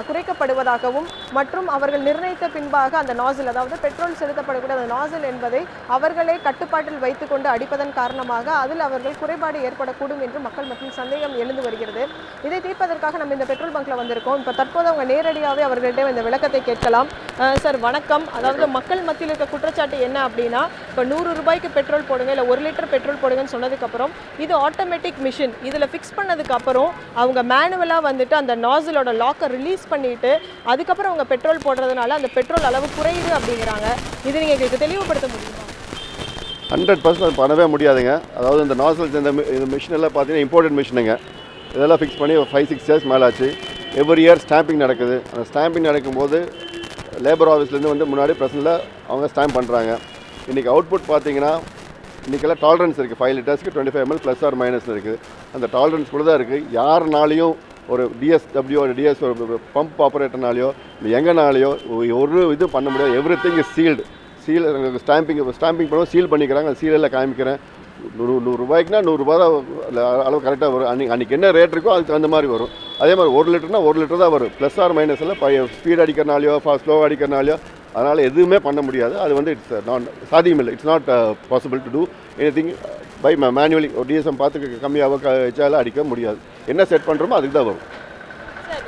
[SPEAKER 14] குறைக்கப்படுவதாகவும் மற்றும் அவர்கள் நிர்ணயித்த பின்பாக அந்த நாசில், அதாவது பெட்ரோல் செலுத்தப்படக்கூடிய அந்த நாசில் என்பதை அவர்களே கட்டுப்பாட்டில் வைத்துக்கொண்டு அடிப்பதன் காரணமாக அதில் அவர்கள் குறைபாடு ஏற்படக்கூடும் என்று மக்கள் மத்தியில் சந்தேகம் எழுந்து வருகிறது. இதை தீர்ப்பதற்காக நம்ம இந்த பெட்ரோல் பங்க்ல வந்திருக்கோம். இப்போ தற்போது அவங்க நேரடியாகவே அவர்களிடம் இந்த விளக்கத்தை கேட்கலாம். சார் வணக்கம். அதாவது மக்கள் மத்தியில் இருக்க குற்றச்சாட்டு என்ன அப்படின்னா, இப்போ 100 ரூபாய்க்கு பெட்ரோல் போடுங்க, இல்லை 1 லிட்டர் பெட்ரோல் போடுங்கன்னு சொன்னதுக்கப்புறம் இது ஆட்டோமேட்டிக் மிஷின், இதில் ஃபிக்ஸ் பண்ணதுக்கு அப்புறம் அவங்க மேனுவலாக வந்துட்டு அந்த நாசிலோட லாக்கை ரிலீஸ் பண்ணிட்டு அதுக்கப்புறம் அவங்க பெட்ரோல் போடுறதுனால அந்த பெட்ரோல் அளவு குறையுது அப்படிங்கிறாங்க. இது நீங்கள் எங்களுக்கு தெளிவுபடுத்த முடியுமா?
[SPEAKER 15] 100% அது பண்ணவே முடியாதுங்க. அதாவது இந்த நாசில்ஸ் இந்த மிஷின் எல்லாம் பார்த்தீங்கன்னா இம்போர்ட்டட் மிஷினுங்க. இதெல்லாம் ஃபிக்ஸ் பண்ணி 5-6 இயர்ஸ் மேலே ஆச்சு. எவ்ரி இயர் ஸ்டாம்பிங் நடக்குது. அந்த ஸ்டாம்பிங் நடக்கும்போது லேபர் ஆஃபீஸ்லேருந்து வந்து முன்னாடி ப்ரெசென்ட்டில் அவங்க ஸ்டாம்ப் பண்ணுறாங்க. இன்றைக்கி அவுட்புட் பார்த்தீங்கன்னா இன்றைக்கெல்லாம் டாலரன்ஸ் இருக்குது. 5 லிட்டர்ஸ்க்கு 25 ml ப்ளஸ் ஆர் மைனஸ் இருக்குது. அந்த டாலரன்ஸ் கூட தான் இருக்குது. யாருனாலையும் ஒரு டிஎஸ்டபிள்யூ ஒரு டிஎஸ் ஒரு பம்ப் ஆப்ரேட்டர்னாலையோ இல்லை எங்கேனாலையோ ஒரு இது பண்ண முடியாது. Every thing is sealed. Stamping பண்ணுவோம், சீல் பண்ணிக்கிறாங்க. அந்த சீலெல்லாம் காமிக்கிறேன். 100 ரூபாய்க்குனா 100 ரூபா தான் அளவு கரெக்டாக வரும். அன்றைக்கி என்ன ரேட் இருக்கோ அதுக்கு அந்த மாதிரி வரும். அதே மாதிரி 1 லிட்டர்னா 1 லிட்டர் தான் வரும். ப்ளஸ் ஆர் மைனஸ் எல்லாம் ஸ்பீட் அடிக்கிறனாலையோ ஸ்லோ அடிக்கிறனாலையோ அதனால் எதுவுமே பண்ண முடியாது. அது வந்து இட்ஸ் சாத்தியமில்லை. It's not possible to do anything by manually. ஒரு டிஎஸ்எம் பார்த்து கம்மியாக வச்சாலும் அடிக்க முடியாது. என்ன செட் பண்ணுறோமோ அதுக்கு தான் வரும்.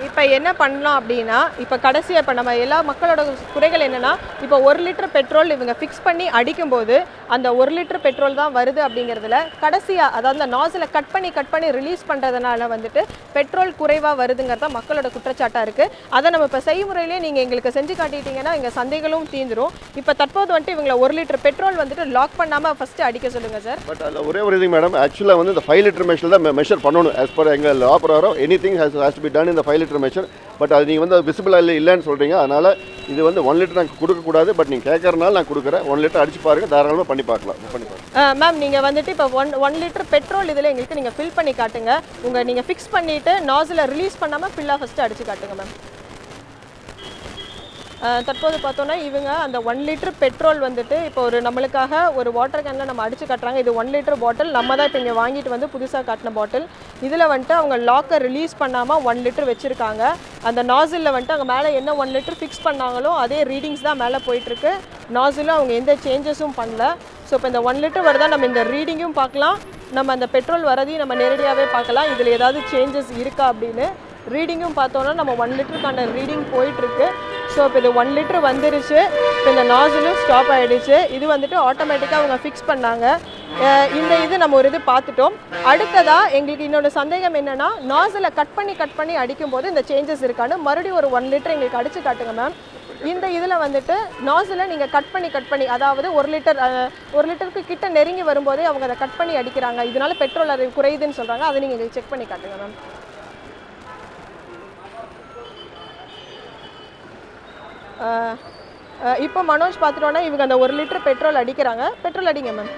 [SPEAKER 14] இப்போ என்ன பண்ணலாம் அப்படின்னா, இப்போ கடைசியாக இப்போ நம்ம எல்லா மக்களோட குறைகள் என்னென்னா, இப்போ 1 லிட்டர் பெட்ரோல் இவங்க ஃபிக்ஸ் பண்ணி அடிக்கும்போது அந்த 1 லிட்டர் பெட்ரோல் தான் வருது அப்படிங்கிறதுல கடைசியாக, அதாவது அந்த நாசிலை கட் பண்ணி ரிலீஸ் பண்ணுறதுனால வந்துட்டு பெட்ரோல் குறைவாக வருதுங்கிறத மக்களோட குற்றச்சாட்டாக இருக்குது. அதை நம்ம இப்போ செய்முறையிலே நீங்கள் எங்களுக்கு செஞ்சு காட்டிட்டீங்கன்னா எங்கள் சந்தைகளும் தீந்துடும். இப்போ தற்போது வந்துட்டு இவங்களை 1 லிட்டர் பெட்ரோல் வந்துட்டு லாக் பண்ணாமல் ஃபஸ்ட்டு அடிக்க சொல்லுங்கள் சார்.
[SPEAKER 15] பட் அதில் ஒரே ஒரு இது மேடம், ஆக்சுவலாக வந்து இந்த 5 லிட்டர் மெஷில் தான் மெஷர் பண்ணணும். ஆஸ் பர் எங்கள் லா பிரகாரம் any thing has to be done இந்த 5 லிட்டர் மெஷர். பட் அது நீங்கள் வந்து விசிபிளாக இல்லைன்னு சொல்கிறீங்க. அதனால் இது வந்து 1 லிட்டர் நாங்கள் கொடுக்கக்கூடாது. பட் நீங்கள் கேட்கறதுனால நான் கொடுக்குறேன். 1 லிட்டர் அடிச்சு பாருங்கள், தாராளமாக பண்ணி பார்க்கலாம்.
[SPEAKER 14] மேம், நீங்கள் வந்துட்டு இப்போ 1 லிட்டர் பெட்ரோல் இதில் எங்களுக்கு நீங்கள் ஃபில் பண்ணி காட்டுங்க. நீங்கள் ஃபிக்ஸ் பண்ணிவிட்டு நாசிலை ரிலீஸ் பண்ணாமல் ஃபில்லாக ஃபஸ்ட்டு அடிச்சு காட்டுங்க மேம். தற்போது பார்த்தோன்னா இவங்க அந்த 1 லிட்டர் பெட்ரோல் வந்துட்டு இப்போ ஒரு நம்மளுக்காக ஒரு வாட்டர் கேனில் நம்ம அடித்து காட்டுறாங்க. இது 1 லிட்டர் பாட்டில், நம்ம தான் இப்போ இங்கே வாங்கிட்டு வந்து புதுசாக காட்டின பாட்டில். இதில் வந்துட்டு அவங்க லாக்கை ரிலீஸ் பண்ணாமல் 1 லிட்டர் வச்சுருக்காங்க. அந்த நாசிலில் வந்துட்டு அங்கே மேலே என்ன 1 லிட்டர் ஃபிக்ஸ் பண்ணாங்களோ அதே ரீடிங்ஸ் தான் மேலே போயிட்டுருக்கு. நாசிலும் அவங்க எந்த சேஞ்சஸும் பண்ணல. ஸோ இப்போ இந்த 1 லிட்டர் வருதா நம்ம இந்த ரீடிங்கும் பார்க்கலாம், நம்ம அந்த பெட்ரோல் வரதையும் நம்ம நேரடியாகவே பார்க்கலாம் இதில் ஏதாவது சேஞ்சஸ் இருக்கா அப்படின்னு. ரீடிங்கும் பார்த்தோன்னா நம்ம 1 லிட்டருக்கான ரீடிங் போயிட்டுருக்கு. ஸோ இப்போ இது 1 லிட்டர் வந்துருச்சு. இப்போ இந்த நாசிலும் ஸ்டாப் ஆகிடுச்சு. இது வந்துட்டு ஆட்டோமேட்டிக்காக அவங்க ஃபிக்ஸ் பண்ணாங்க. இந்த இது நம்ம ஒரு இது பார்த்துட்டோம். அடுத்ததாக எங்களுக்கு இன்னொரு சந்தேகம் என்னென்னா, நாசிலை கட் பண்ணி அடிக்கும்போது இந்த சேஞ்சஸ் இருக்கான்னு மறுபடியும் ஒரு 1 லிட்டர் எங்களுக்கு அடித்து காட்டுங்க மேம். இந்த இதில் வந்துட்டு நாசிலை நீங்கள் கட் பண்ணி அதாவது 1 லிட்டருக்கு கிட்ட நெருங்கி வரும்போதே அவங்க அதை கட் பண்ணி அடிக்கிறாங்க. இதனால பெட்ரோல் அது குறையுதுன்னு சொல்கிறாங்க. அதை நீங்கள் எங்களுக்கு செக் பண்ணி காட்டுங்க மேம். இப்போ மனோஜ் பார்த்துட்டோன்னா இவங்க அந்த 1 லிட்டர் பெட்ரோல் அடிக்கிறாங்க. பெட்ரோல் அடிங்க மேம்.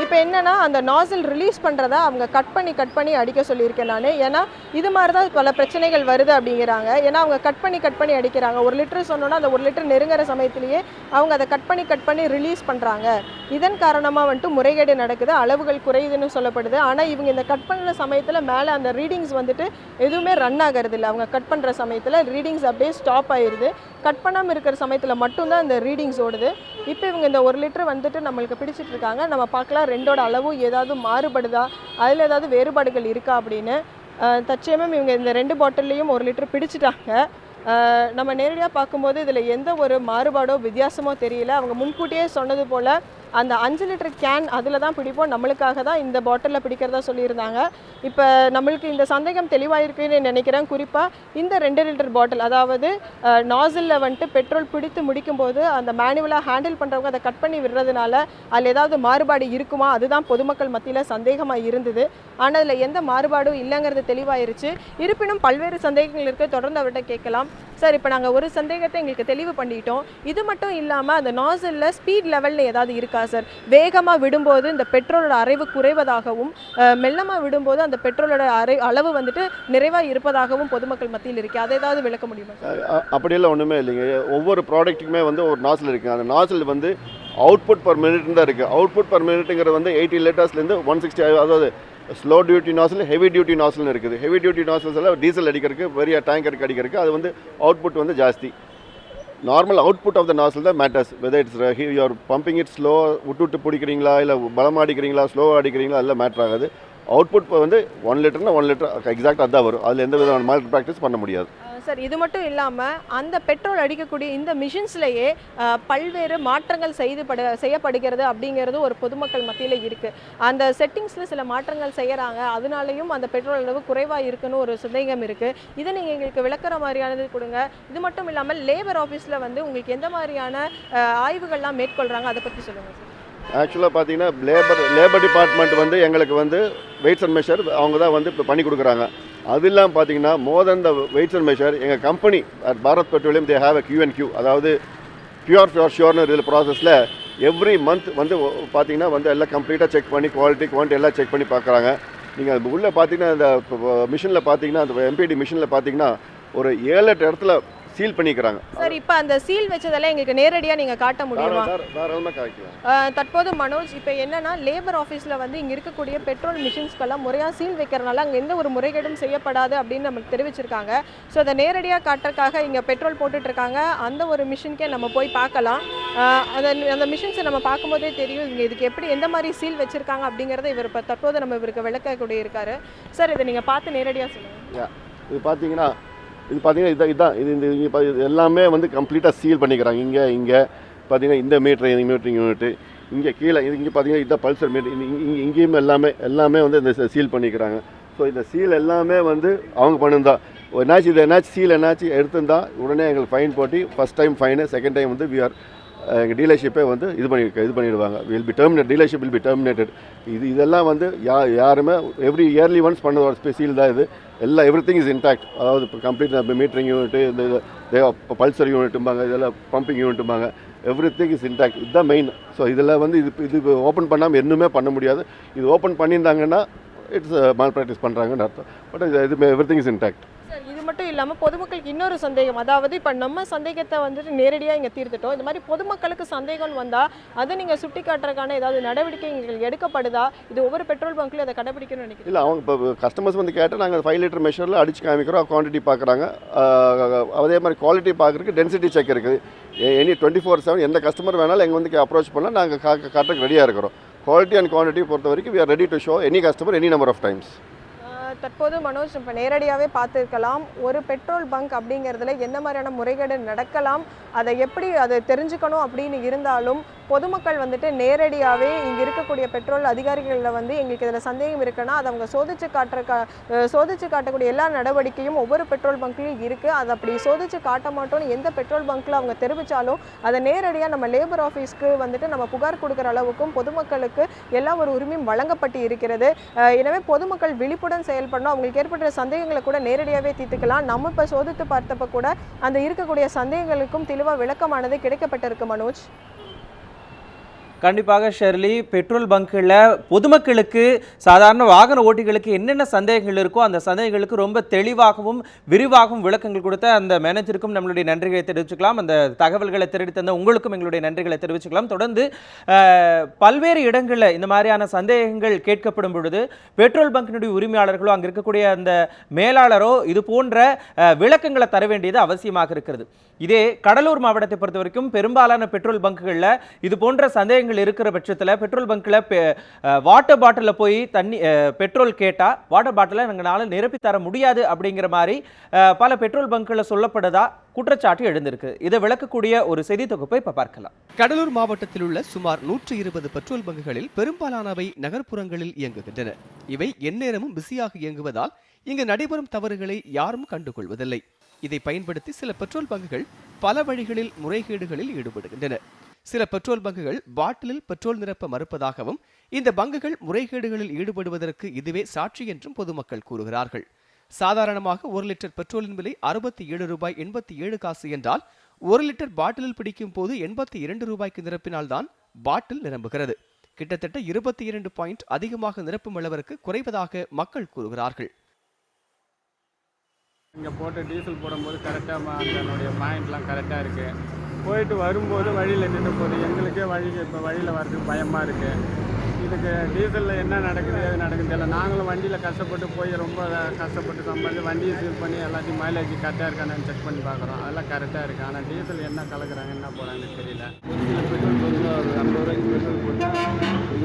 [SPEAKER 14] இப்போ என்னென்னா அந்த நாசில் ரிலீஸ் பண்ணுறதா அவங்க கட் பண்ணி அடிக்க சொல்லியிருக்கேன் நான். ஏன்னா இது மாதிரி தான் பல பிரச்சனைகள் வருது அப்படிங்கிறாங்க. ஏன்னா அவங்க கட் பண்ணி அடிக்கிறாங்க. 1 லிட்டர் சொன்னோன்னா அந்த 1 லிட்டர் நெருங்குற சமயத்திலேயே அவங்க அதை கட் பண்ணி ரிலீஸ் பண்ணுறாங்க. இதன் காரணமாக வந்துட்டு முறைகேடு நடக்குது, அளவுகள் குறையுதுன்னு சொல்லப்படுது. ஆனால் இவங்க இந்த கட் பண்ணுற சமயத்தில் மேலே அந்த ரீடிங்ஸ் வந்துட்டு எதுவுமே ரன் ஆகிறது இல்லை. அவங்க கட் பண்ணுற சமயத்தில் ரீடிங்ஸ் அப்படியே ஸ்டாப் ஆயிடுது. கட் பண்ணாமல் இருக்கிற சமயத்தில் மட்டும்தான் இந்த ரீடிங்ஸ் ஓடுது. இப்போ இவங்க இந்த 1 லிட்டர் வந்துட்டு நம்மளுக்கு பிடிச்சிட்டு இருக்காங்க. நம்ம பார்க்கலாம் ரெண்டோட அளவும் ஏதாவது மாறுபடுதா, அதில் ஏதாவது வேறுபாடுகள் இருக்கா அப்படின்னு. தற்சமயம் இவங்க இந்த 2 பாட்டில்லையும் 1 லிட்டர் பிடிச்சிட்டாங்க. நம்ம நேரடியாக பார்க்கும்போது இதில் எந்த ஒரு மாறுபாடோ வித்தியாசமோ தெரியல. அவங்க முன்கூட்டியே சொன்னது போல் அந்த 5 லிட்டர் கேன் அதில் தான் பிடிப்போம், நம்மளுக்காக தான் இந்த பாட்டிலில் பிடிக்கிறதா சொல்லியிருந்தாங்க. இப்போ நம்மளுக்கு இந்த சந்தேகம் தெளிவாயிருக்குன்னு நினைக்கிறேன். குறிப்பாக இந்த 2 லிட்டர் பாட்டில், அதாவது நாசிலில் வந்துட்டு பெட்ரோல் பிடித்து முடிக்கும்போது அந்த மேனுவலாக ஹேண்டில் பண்ணுறவங்க அதை கட் பண்ணி விடுறதுனால அதில் ஏதாவது மாறுபாடு இருக்குமா, அதுதான் பொதுமக்கள் மத்தியில் சந்தேகமாக இருந்தது. ஆனால் அதில் எந்த மாறுபாடும் இல்லைங்கிறது தெளிவாயிருச்சு. இருப்பினும் பல்வேறு சந்தேகங்கள் இருக்குது, தொடர்ந்து அவர்கிட்ட கேட்கலாம். சார், இப்போ நாங்கள் ஒரு சந்தேகத்தை எங்களுக்கு தெளிவு பண்ணிட்டோம். இது மட்டும் இல்லாமல் அந்த நாசிலில் ஸ்பீட் லெவலில் ஏதாவது இருக்கா சார்? வேகமாக விடும்போது இந்த பெட்ரோலோட அறைவு குறைவதாகவும், மெல்லமாக விடும்போது அந்த பெட்ரோலோட அளவு வந்துட்டு நிறைவாக இருப்பதாகவும் பொதுமக்கள் மத்தியில் இருக்கு. அதை ஏதாவது விளக்க முடியுமா?
[SPEAKER 15] அப்படியெல்லாம் ஒன்றுமே இல்லைங்க. ஒவ்வொரு ப்ராடக்ட்டுக்குமே வந்து ஒரு நாசில் இருக்குது. அந்த நாசில் வந்து அவுட்புட் பர் மினிட் தான் இருக்குது. அவுட்புட் பர் மினிட்டுங்கிறது வந்து 80 லிட்டர்ஸ்லேருந்து 160, அதாவது slow duty nozzle, heavy duty நாசில்னு இருக்குது. ஹெவி டியூட்டி நாசில்ஸ் எல்லாம் டீசல் அடிக்கிறதுக்கு, பெரிய டேங்கருக்கு அடிக்கிறதுக்கு அது வந்து அவுட்புட் வந்து ஜாஸ்தி. Normal output of the nozzle தான் matters. Whether it's you're pumping it slow, விட்டு பிடிக்கிறீங்களா, இல்லை பலமாக அடிக்கிறீங்களா, ஸ்லோவாக அடிக்கிறீங்களா, அதெல்லாம் மேட்ரு ஆகாது. அவுட்புட் வந்து 1 லிட்டர்னா 1 லிட்டர் எக்ஸாக்டாக அதுதான் வரும். அதில் எந்த விதமான மார்க் ப்ராக்டிஸ் பண்ண முடியாது.
[SPEAKER 14] சார், இது மட்டும் இல்லாமல் அந்த பெட்ரோல் அடிக்கக்கூடிய இந்த மிஷின்ஸ்லேயே பல்வேறு மாற்றங்கள் செய்யப்படுகிறது அப்படிங்கிறது ஒரு பொதுமக்கள் மத்தியில் இருக்குது. அந்த செட்டிங்ஸில் சில மாற்றங்கள் செய்கிறாங்க, அதனாலையும் அந்த பெட்ரோல் அளவு குறைவாக இருக்குன்னு ஒரு சந்தேகம் இருக்குது. இதை நீங்கள் எங்களுக்கு விளக்குற மாதிரியானது கொடுங்க. இது மட்டும் இல்லாமல் லேபர் ஆஃபீஸில் வந்து உங்களுக்கு எந்த மாதிரியான ஆய்வுகள்லாம் மேற்கொள்கிறாங்க, அதை பற்றி சொல்லுங்கள் சார்.
[SPEAKER 15] ஆக்சுவலாக பார்த்தீங்கன்னா லேபர் டிபார்ட்மெண்ட் வந்து எங்களுக்கு வந்து வெயிட்ஸ் அண்ட் மெஷர் அவங்க தான் வந்து இப்போ பண்ணி கொடுக்குறாங்க. அது இல்லாமல் பார்த்தீங்கன்னா மோர் தென் த வெயிட்ஸ் அண்ட் மெஷர், எங்கள் company at Bharat petroleum they have a Q&Q, அதாவது பியூர் ஷியோர்னு இதில் ப்ராசஸில் எவ்ரி மந்த் வந்து பார்த்தீங்கன்னா வந்து எல்லாம் கம்ப்ளீட்டாக செக் பண்ணி குவான்டிட்டி எல்லாம் செக் பண்ணி பார்க்குறாங்க. நீங்கள் அது உள்ளே பார்த்தீங்கன்னா இந்த மிஷினில் பார்த்தீங்கன்னா அந்த MPD மிஷினில் பார்த்தீங்கன்னா ஒரு 7-8 இடத்துல சீல் பண்ணிக்கிறாங்க.
[SPEAKER 14] சார், இப்போ அந்த சீல் வச்சதெல்லாம் எங்களுக்கு நேரடியாக நீங்கள் காட்ட முடியுமா?
[SPEAKER 15] தாராளமாக காய்க்கலாம்.
[SPEAKER 14] தற்போது மனோஜ், இப்போ என்னன்னா லேபர் ஆஃபீஸில் வந்து இங்கே இருக்கக்கூடிய பெட்ரோல் மிஷின்ஸ்க்கெல்லாம் முறையாக சீல் வைக்கிறனால அங்கே எந்த ஒரு முறைகேடும் செய்யப்படாது அப்படின்னு நமக்கு தெரிவிச்சிருக்காங்க. ஸோ அதை நேரடியாக காட்டுறதுக்காக இங்கே பெட்ரோல் போட்டுட்ருக்காங்க. அந்த ஒரு மிஷினுக்கே நம்ம போய் பார்க்கலாம். அந்த மிஷின்ஸை நம்ம பார்க்கும்போதே தெரியும் இங்கே இதுக்கு எப்படி எந்த மாதிரி சீல் வச்சுருக்காங்க அப்படிங்கிறத இவர் இப்போ தற்போது நம்ம இவருக்கு விளக்கக்கூடிய இருக்காரு. சார், இதை நீங்கள் பார்த்து நேரடியாக சொல்லுங்கள்.
[SPEAKER 15] இது பார்த்தீங்கன்னா இது எல்லாமே வந்து கம்ப்ளீட்டாக சீல் பண்ணிக்கிறாங்க. இங்கே பார்த்தீங்கன்னா இந்த மீட்டர் யூனிட்டு, இங்கே கீழே இங்கே பார்த்தீங்கன்னா இதுதான் பல்சர் மீட்டர், இங்கேயும் எல்லாமே வந்து இந்த சீல் பண்ணிக்கிறாங்க. ஸோ இந்த சீல் எல்லாமே வந்து அவங்க பண்ணுதான். என்னாச்சு சீல் எடுத்திருந்தா உடனே எங்களுக்கு ஃபைன் போட்டு first time fine, second time வந்து எங்கள் டீலர்ஷிப்பே வந்து இது பண்ணிடுவாங்க. Dealership will be terminated. இதெல்லாம் வந்து யாருமே எவ்ரி இயர்லி ஒன்ஸ் பண்ண ஒரு சீல் தான் இது. Everything is intact. அதாவது இப்போ கம்ப்ளீட் மீட்டரிங் யூனிட்டு, இந்த பல்சர் யூனிட்டும்பாங்க, இதெல்லாம் பம்பிங் யூனிட்டும்பாங்க, எவ்ரிதிங் இஸ் இன்டாக்ட். இதுதான் மெயின். ஸோ இதில் வந்து இது ஓப்பன் பண்ணாமல் இன்னுமே பண்ண முடியாது. இது ஓப்பன் பண்ணியிருந்தாங்கன்னா இட்ஸ் மால் ப்ராக்டிஸ் பண்ணுறாங்கன்னு அர்த்தம். பட் இது எவ்ரிதிங் இஸ் இன்டாக்ட்.
[SPEAKER 14] இது மட்டும் இல்லாமல் பொதுமக்களுக்கு இன்னொரு சந்தேகம், அதாவது இப்போ நம்ம சந்தேகத்தை வந்துட்டு நேரடியாக இங்கே தீர்த்துட்டோம். இந்த மாதிரி பொதுமக்களுக்கு சந்தேகம் வந்தால் அதை நீங்கள் சுட்டி காட்டுறதுக்கான ஏதாவது நடவடிக்கைகள் எடுக்கப்படுதா? இது ஒவ்வொரு பெட்ரோல் பங்க்லையும் அதை கடைபிடிக்கணும்னு நினைக்கிறேன்.
[SPEAKER 15] இல்லை, அவங்க இப்போ கஸ்டமர்ஸ் வந்து கேட்டால் நாங்கள் 5 லிட்டர் மெஷரில் அடித்து காமிக்கிறோம், குவான்டிட்டி பார்க்குறாங்க. அதே மாதிரி குவாலிட்டி பார்க்குறதுக்கு டென்சிட்டி செக் இருக்குது. எனி 24/7 எந்த கஸ்டமர் வேணாலும் எங்கள் வந்து அப்ரோச் பண்ணால் நாங்கள் காட்டுறதுக்கு ரெடியாக இருக்கிறோம். குவாலிட்டி அண்ட் குவான்டிட்டி பொறுத்த வரைக்கும் we are ready to show any customer any number of times.
[SPEAKER 14] தற்போது மனோஜ் இப்போ நேரடியாகவே பார்த்துருக்கலாம், ஒரு பெட்ரோல் பங்க் அப்படிங்கிறதுல எந்த மாதிரியான முறைகேடு நடக்கலாம், அதை எப்படி அதை தெரிஞ்சுக்கணும் அப்படின்னு இருந்தாலும் பொதுமக்கள் வந்துட்டு நேரடியாகவே இங்கே இருக்கக்கூடிய பெட்ரோல் அதிகாரிகளில் வந்து எங்களுக்கு இதில் சந்தேகம் இருக்குன்னா அதை அவங்க சோதிச்சு காட்டக்கூடிய எல்லா நடவடிக்கையும் ஒவ்வொரு பெட்ரோல் பங்க்லையும் இருக்குது. அதை அப்படி சோதிச்சு காட்ட மாட்டோம்னு எந்த பெட்ரோல் பங்க்கில் அவங்க தெரிவித்தாலும் அதை நேரடியாக நம்ம லேபர் ஆஃபீஸ்க்கு வந்துட்டு நம்ம புகார் கொடுக்குற அளவுக்கும் பொதுமக்களுக்கு எல்லா ஒரு உரிமையும் வழங்கப்பட்டு இருக்கிறது. எனவே பொதுமக்கள் விழிப்புடன் செயல்படணும். அவங்களுக்கு ஏற்பட்ட சந்தேகங்களை கூட நேரடியாகவே தீர்த்துக்கலாம். நம்ம இப்போ சோதித்து பார்த்தப்ப கூட அந்த இருக்கக்கூடிய சந்தேகங்களுக்கும் தெளிவாக விளக்கமானது கிடைக்கப்பட்டிருக்கு. மனோஜ்,
[SPEAKER 1] கண்டிப்பாக ஷெர்லி, பெட்ரோல் பங்க்கில் பொதுமக்களுக்கு சாதாரண வாகன ஓட்டிகளுக்கு என்னென்ன சந்தேகங்கள் இருக்கோ அந்த சந்தேகங்களுக்கு ரொம்ப தெளிவாகவும் விரிவாகவும் விளக்கங்கள் கொடுத்த அந்த மேனேஜருக்கும் நம்மளுடைய நன்றிகளை தெரிவிச்சுக்கலாம். அந்த தகவல்களை திருடி தந்த உங்களுக்கும் எங்களுடைய நன்றிகளை தெரிவிச்சுக்கலாம். தொடர்ந்து பல்வேறு இடங்களில் இந்த மாதிரியான சந்தேகங்கள் கேட்கப்படும் பொழுது பெட்ரோல் பங்கினுடைய உரிமையாளர்களோ அங்கே இருக்கக்கூடிய அந்த மேலாளரோ இது போன்ற விளக்கங்களை தர வேண்டியது அவசியமாக இருக்கிறது. இதே கடலூர் மாவட்டத்தை பொறுத்த வரைக்கும் பெரும்பாலான பெட்ரோல் பங்குகளில் இது போன்ற சந்தேகங்கள் இருக்கிற பட்சத்தில் பெட்ரோல் பங்க்கில் வாட்டர் பாட்டிலில் போய் பெட்ரோல் கேட்டால் வாட்டர் பாட்டிலை எங்களால் நிரப்பி தர முடியாது அப்படிங்கிற மாதிரி பல பெட்ரோல் பங்க்கில் சொல்லப்படுதா குற்றச்சாட்டு எழுந்திருக்கு. இதை விளக்கக்கூடிய ஒரு செய்தி தொகுப்பை இப்போ பார்க்கலாம்.
[SPEAKER 2] கடலூர் மாவட்டத்தில் உள்ள சுமார் 120 பெட்ரோல் பங்குகளில் பெரும்பாலானவை நகர்ப்புறங்களில் இயங்குகின்றன. இவை எந்நேரமும் பிஸியாக இயங்குவதால் இங்கு நடைபெறும் தவறுகளை யாரும் கண்டுகொள்வதில்லை. இதை பயன்படுத்தி சில பெட்ரோல் பங்குகள் பல வழிகளில் முறைகேடுகளில் ஈடுபடுகின்றன. சில பெட்ரோல் பங்குகள் பாட்டிலில் பெட்ரோல் நிரப்ப மறுப்பதாகவும் இந்த பங்குகள் முறைகேடுகளில் ஈடுபடுவதற்கு இதுவே சாட்சி என்றும் பொதுமக்கள் கூறுகிறார்கள். சாதாரணமாக 1 லிட்டர் பெட்ரோலின் விலை 67 ரூபாய் 87 காசு என்றால் 1 லிட்டர் பாட்டிலில் பிடிக்கும் போது 82 ரூபாய்க்கு நிரப்பினால்தான் பாட்டில் நிரம்புகிறது. கிட்டத்தட்ட 22 பாயிண்ட் அதிகமாக நிரப்பும் அளவிற்கு குறைவதாக மக்கள் கூறுகிறார்கள்.
[SPEAKER 16] இங்கே போட்டு டீசல் போடும்போது கரெக்டாக அதனுடைய பாயிண்ட்லாம் கரெக்டாக இருக்குது. போயிட்டு வரும்போது வழியில் நின்று போகுது. எங்களுக்கே இப்போ வழியில் வர்றதுக்கு பயமாக இருக்குது. இதுக்கு டீசலில் என்ன நடக்குது எது நடக்குது தெரியல. நாங்களும் வண்டியில் கஷ்டப்பட்டு போய் ரொம்ப கஷ்டப்பட்டு சம்பாதிச்சு வண்டியை சீல் பண்ணி எல்லாத்தையும் மைலேஜ் கரெக்டாக இருக்கானு செக் பண்ணி பார்க்குறோம். அதெல்லாம் கரெக்டாக இருக்குது. ஆனால் டீசல் என்ன கலக்குறாங்க என்ன போகிறாங்கன்னு தெரியல.
[SPEAKER 17] ஒரு சில பெட்ரோல் போட்டுனா ஒரு 50 ரூபாய்க்கு பெட்ரோல் போட்டால்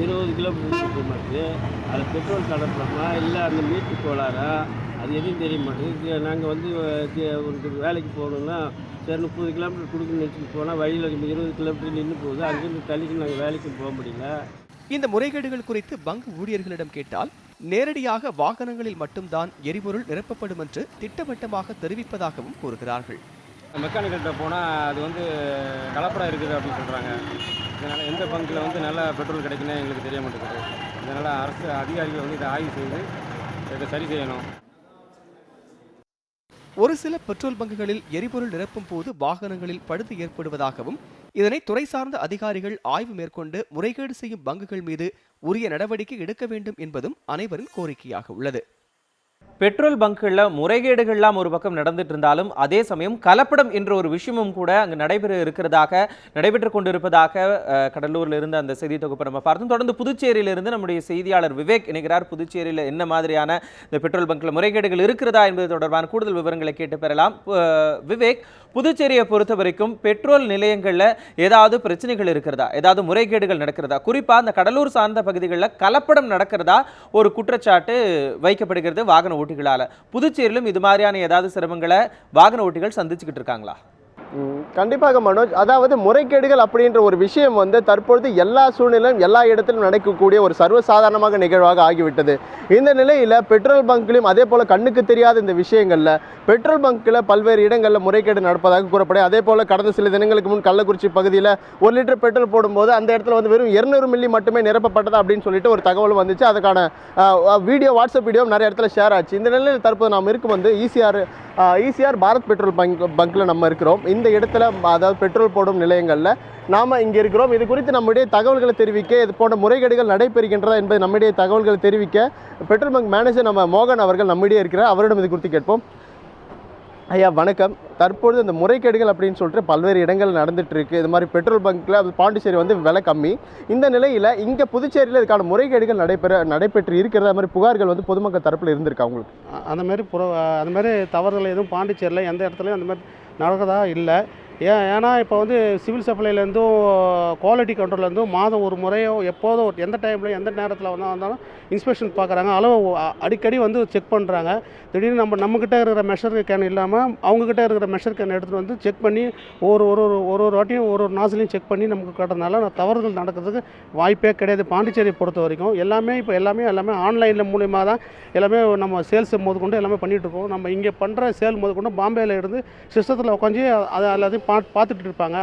[SPEAKER 17] 20 கிலோமீட்டர் போக மாட்டேது. அதில் பெட்ரோல் கலப்பலாமா இல்லை அந்த மீட்ரு கோளாரா அது எதுவும் தெரிய மாட்டேங்குது. நாங்கள் வந்து ஒரு வேலைக்கு போகணுன்னா சரி 30 கிலோமீட்டர் கொடுக்குன்னு நினச்சிட்டு போனால் வழியில் 20 கிலோமீட்டர் நின்று போகுது. அங்கேருந்து தள்ளிக்கு நாங்கள் வேலைக்கு போக முடியல.
[SPEAKER 2] இந்த முறைகேடுகள் குறித்து பங்க் ஊழியர்களிடம் கேட்டால் நேரடியாக வாகனங்களில் மட்டும்தான் எரிபொருள் நிரப்பப்படும் என்று திட்டவட்டமாக தெரிவிப்பதாகவும் கூறுகிறார்கள்.
[SPEAKER 16] மெக்கானிக்கிட்ட போனால் அது வந்து கலப்படம் இருக்குது அப்படின்னு சொல்கிறாங்க. இதனால் எந்த பங்கில் வந்து நல்ல பெட்ரோல் கிடைக்குன்னு எங்களுக்கு தெரிய மாட்டேங்குது. இதனால் அரசு அதிகாரிகள் வந்து இதை ஆய்வு செய்து இதை சரி செய்யணும்.
[SPEAKER 2] ஒரு சில பெட்ரோல் பங்குகளில் எரிபொருள் நிரப்பும் போது வாகனங்களில் பழுது ஏற்படுவதாகவும் இதனை துறை சார்ந்த அதிகாரிகள் ஆய்வு மேற்கொண்டு முறைகேடு செய்யும் பங்குகள் மீது உரிய நடவடிக்கை எடுக்க வேண்டும் என்பதும் அனைவரின் கோரிக்கையாக உள்ளது.
[SPEAKER 1] பெட்ரோல் பங்க்குகளில் முறைகேடுகள்லாம் ஒரு பக்கம் நடந்துட்டு இருந்தாலும் அதே சமயம் கலப்படம் என்ற ஒரு விஷயமும் கூட அங்கு நடைபெற்று கொண்டிருப்பதாக கடலூரில் இருந்து அந்த செய்தி தொகுப்பை நம்ம பார்த்தோம். தொடர்ந்து புதுச்சேரியிலிருந்து நம்முடைய செய்தியாளர் விவேக் இணைகிறார். புதுச்சேரியில் என்ன மாதிரியான இந்த பெட்ரோல் பங்க்கில் முறைகேடுகள் இருக்கிறதா என்பது தொடர்பான கூடுதல் விவரங்களை கேட்டு பெறலாம். விவேக், புதுச்சேரியை பொறுத்த வரைக்கும் பெட்ரோல் நிலையங்களில் ஏதாவது பிரச்சனைகள் இருக்கிறதா, ஏதாவது முறைகேடுகள் நடக்கிறதா, குறிப்பாக அந்த கடலூர் சார்ந்த பகுதிகளில் கலப்படம் நடக்கிறதா ஒரு குற்றச்சாட்டு வைக்கப்படுகிறது வாகன ஓட்டிகளால். புதுச்சேரியிலும் இது மாதிரியான ஏதாவது சிரமங்களை வாகன ஓட்டிகள் சந்திச்சுக்கிட்டு இருக்காங்களா?
[SPEAKER 18] கண்டிப்பாக மனோஜ், அதாவது முறைகேடுகள் அப்படின்ற ஒரு விஷயம் வந்து தற்பொழுது எல்லா சூழ்நிலையும் எல்லா இடத்திலும் நடக்கக்கூடிய ஒரு சர்வசாதாரணமாக நிகழ்வாக ஆகிவிட்டது. இந்த நிலையில் பெட்ரோல் பங்க்லையும் அதே போல் கண்ணுக்கு தெரியாத இந்த விஷயங்களில் பெட்ரோல் பங்க்கில் பல்வேறு இடங்களில் முறைகேடு நடப்பதாக கூறப்படும். அதே போல் கடந்த சில தினங்களுக்கு முன் கள்ளக்குறிச்சி பகுதியில் 1 லிட்டர் பெட்ரோல் போடும்போது அந்த இடத்துல வந்து வெறும் 200 மில்லி மட்டுமே நிரப்பப்பட்டதா அப்படின்னு சொல்லிட்டு ஒரு தகவல் வந்துச்சு. அதுக்கான வாட்ஸ்அப் வீடியோ நிறைய இடத்துல ஷேர் ஆச்சு. இந்த நிலையில் தற்போது நாம் இருக்கும் வந்து ஈசிஆர் பாரத் பெட்ரோல் பங்க்கில் நம்ம இருக்கிறோம். இந்த இடத்துல அதாவது பெட்ரோல் போடும் நிலையங்களில் நாம் இங்கே இருக்கிறோம். இது குறித்து நம்முடைய தகவல்களை தெரிவிக்க, இது போன்ற முறைகேடுகள் நடைபெறுகின்றதா என்பதை நம்முடைய தகவல்களை தெரிவிக்க பெட்ரோல் பங்க் மேனேஜர் நம்ம மோகன் அவர்கள் நம்மிடையே இருக்கிறார். அவரிடம் இது குறித்து கேட்போம். ஐயா வணக்கம். தற்பொழுது இந்த முறைகேடுகள் அப்படின்னு சொல்லிட்டு பல்வேறு இடங்கள் நடந்துட்டு இருக்கு. இது மாதிரி பெட்ரோல் பங்க்கில் பாண்டிச்சேரி வந்து விலை கம்மி. இந்த நிலையில் இங்கே புதுச்சேரியில் இதுக்கான முறைகேடுகள் நடைபெற்று இருக்கிற மாதிரி புகார்கள் வந்து பொதுமக்கள் தரப்பில் இருந்திருக்கா உங்களுக்கு?
[SPEAKER 19] அந்த மாதிரி தவறுகள் எதுவும் பாண்டிச்சேரியில் எந்த இடத்துலையும் அந்த மாதிரி நடக்கிறதா இல்லை. ஏன்னா இப்போ வந்து சிவில் சப்ளைலேருந்தும் குவாலிட்டி கண்ட்ரோல்லேருந்தும் மாதம் ஒரு முறையோ எப்போதும் எந்த டைமில் எந்த நேரத்தில் வந்தாலும் இன்ஸ்பெக்ஷன் பார்க்குறாங்க. அளவு அடிக்கடி வந்து செக் பண்ணுறாங்க. திடீர்னு நம்மக்கிட்ட இருக்கிற மெஷர் கேன் இல்லாமல் அவங்கக்கிட்ட இருக்கிற மெஷர் கேன் எடுத்துகிட்டு வந்து செக் பண்ணி ஒரு வாட்டியும் ஒரு நாசிலையும் செக் பண்ணி நமக்கு கட்டுறதுனால தவறுகள் நடக்கிறதுக்கு வாய்ப்பே கிடையாது. பாண்டிச்சேரி பொறுத்த வரைக்கும் எல்லாமே ஆன்லைனில் மூலியமாக தான் எல்லாமே நம்ம சேல்ஸ் முதற்கொண்டு எல்லாமே பண்ணிகிட்ருக்கோம். நம்ம இங்கே பண்ணுற சேல் முதற்கொண்டு பாம்பேயில் இருந்து சிஸ்டத்தில் உட்காந்து அதை எல்லாத்தையும் பார்த்துட்டு இருப்பாங்க.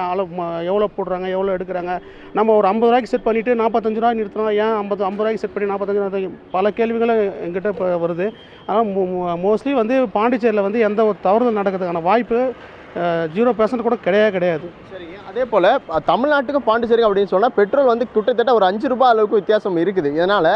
[SPEAKER 19] எவ்வளோ போடுறாங்க, எவ்வளோ எடுக்கிறாங்க. நம்ம ஒரு 50 ரூபாய்க்கு செட் பண்ணிவிட்டு 45 ரூபாய் நிறுத்தினோம், ஏன் 50 ரூபாய்க்கு செட் பண்ணி 45 ரூபாய், பல கேள்விகளும் எங்கிட்ட இப்போ வருது. ஆனால் மோஸ்ட்லி வந்து பாண்டிச்சேரியில் வந்து எந்த ஒரு தவறுதல் நடக்கிறதுக்கான வாய்ப்பு 0% கூட கிடையாது.
[SPEAKER 18] சரிங்க. அதே போல் தமிழ்நாட்டுக்கும் பாண்டிச்சேரி அப்படின்னு சொன்னால் பெட்ரோல் வந்து கிட்டத்தட்ட ஒரு 5 ரூபாய் அளவுக்கு வித்தியாசம் இருக்குது. இதனால்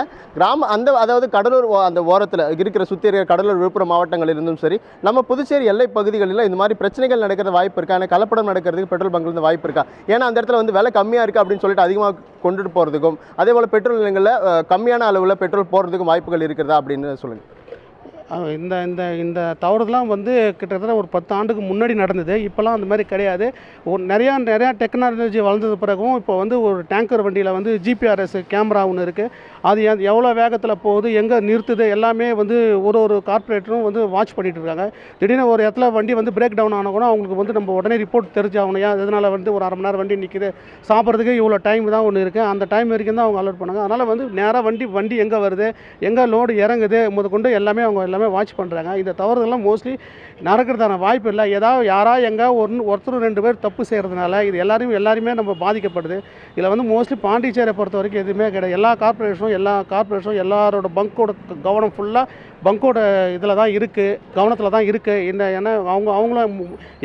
[SPEAKER 18] அதாவது கடலூர் அந்த ஓரத்தில் இருக்கிற சுற்றி இருக்கிற கடலூர் விழுப்புரம் மாவட்டங்கள் இருந்தும் சரி, நம்ம புதுச்சேரி எல்லை பகுதிகளில் இந்த மாதிரி பிரச்சனைகள் நடக்கிற வாய்ப்பு இருக்கா? ஆனால் கலப்படம் நடக்கிறதுக்கு பெட்ரோல் பங்க்லேருந்து வாய்ப்பு இருக்கா? ஏன்னா அந்த இடத்துல வந்து விலை கம்மியாக இருக்குது அப்படின்னு சொல்லிட்டு அதிகமாக கொண்டுட்டு போகிறதுக்கும், அதே போல் பெட்ரோல் நிலையங்களில் கம்மியான அளவில் பெட்ரோல் போகிறதுக்கும் வாய்ப்புகள் இருக்கிறதா அப்படின்னு சொல்லுங்கள்.
[SPEAKER 19] இந்த தவறுதெல்லாம் வந்து கிட்டத்தட்ட ஒரு 10 ஆண்டுக்கு முன்னாடி நடந்தது. இப்போல்லாம் அந்த மாதிரி கிடையாது. நிறையா டெக்னாலஜி வளர்ந்தது பிறகும் இப்போ வந்து ஒரு டேங்கர் வண்டியில் வந்து ஜிபிஆர்எஸ் கேமரா ஒன்று இருக்குது. அது எவ்வளோ வேகத்தில் போகுது, எங்கே நிறுத்துது, எல்லாமே வந்து ஒரு கார்பரேட்டரும் வந்து வாட்ச் பண்ணிகிட்டு இருக்காங்க. திடீர்னு ஒரு இடத்துல வண்டி வந்து பிரேக் டவுன் ஆனால் கூட அவங்களுக்கு வந்து நம்ம உடனே ரிப்போர்ட் தெரிஞ்சாகணும். இதனால் வந்து ஒரு 1/2 மணி நேரம் வண்டி நிற்கிது, சாப்பிட்றதுக்கு இவ்வளோ டைம் தான் ஒன்று இருக்குது, அந்த டைம் வரைக்கும் தான் அவங்க அலர்ட் பண்ணாங்க. அதனால் வந்து நேராக வண்டி எங்கே வருது, எங்கே லோடு இறங்குது முதற்கொண்டு எல்லாமே வாட்ச் பண்ணுறாங்க. இந்த தவறுதெல்லாம் மோஸ்ட்லி நடக்கிறதான வாய்ப்பு இல்லை. எங்கே ஒருத்தர் 2 பேர் தப்பு செய்கிறதுனால இது எல்லாருமே நம்ம பாதிக்கப்படுது. இதில் வந்து மோஸ்ட்லி பாண்டிச்சேரியை பொறுத்த வரைக்கும் எதுவுமே கிடையாது. எல்லா கார்பரேஷனும் எல்லாரோட பங்கோட கவனம் ஃபுல்லாக பங்கோட இதில் தான் இருக்குது, கவனத்தில் தான் இருக்குது. ஏன்னா அவங்களும்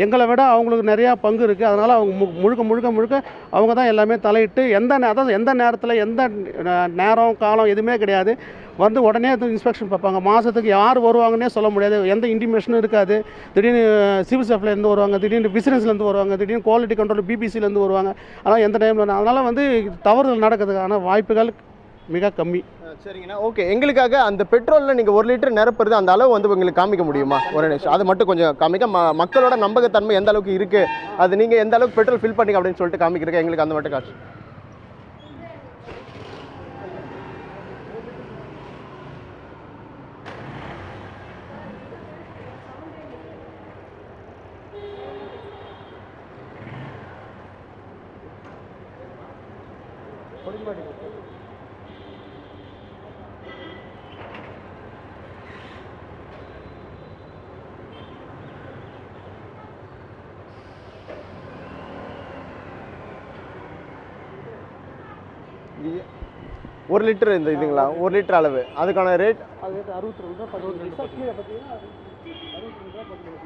[SPEAKER 19] எங்களை விட அவங்களுக்கு நிறையா பங்கு இருக்குது. அதனால் அவங்க முழுக்க அவங்க தான் எல்லாமே தலையிட்டு எந்த நேரத்தில் எந்த நேரம் காலம் எதுவுமே கிடையாது. வந்து உடனே இன்ஸ்பெக்ஷன் பார்ப்பாங்க. மாதத்துக்கு யார் வருவாங்கன்னே சொல்ல முடியாது. எந்த இன்டிமேஷனும் இருக்காது. திடீர்னு சிவில் சப்ளைலேருந்து வருவாங்க, திடீர்னு விசிலன்ஸ்லேருந்து வருவாங்க, திடீர்னு குவாலிட்டி கண்ட்ரோல் பிபிசிலேருந்து வருவாங்க. ஆனால் எந்த டைமில் அதனால் வந்து தவறுதல் நடக்கிறதுக்கான வாய்ப்புகள் மிக கம்மி.
[SPEAKER 18] சரிங்கண்ணா, ஓகே. எங்களுக்காக அந்த பெட்ரோலில் நீங்கள் 1 லிட்டர் நிரப்புறது அந்த அளவு வந்து உங்களுக்கு காமிக்க முடியுமா? ஒரு நிமிஷம் அது மட்டும் கொஞ்சம் காமிக்க. மக்களோட நம்பகத்தன்மை எந்த அளவுக்கு இருக்குது, அது நீங்கள் எந்த அளவுக்கு பெட்ரோல் ஃபில் பண்ணிங்க அப்படின்னு சொல்லிட்டு காமிக்கிறதுக்கு எங்களுக்கு அந்த மட்டும் காசு. ஒரு லிட்டர் இதுங்களா? 1 லிட்டர் அளவு அதுக்கான ரேட் 62.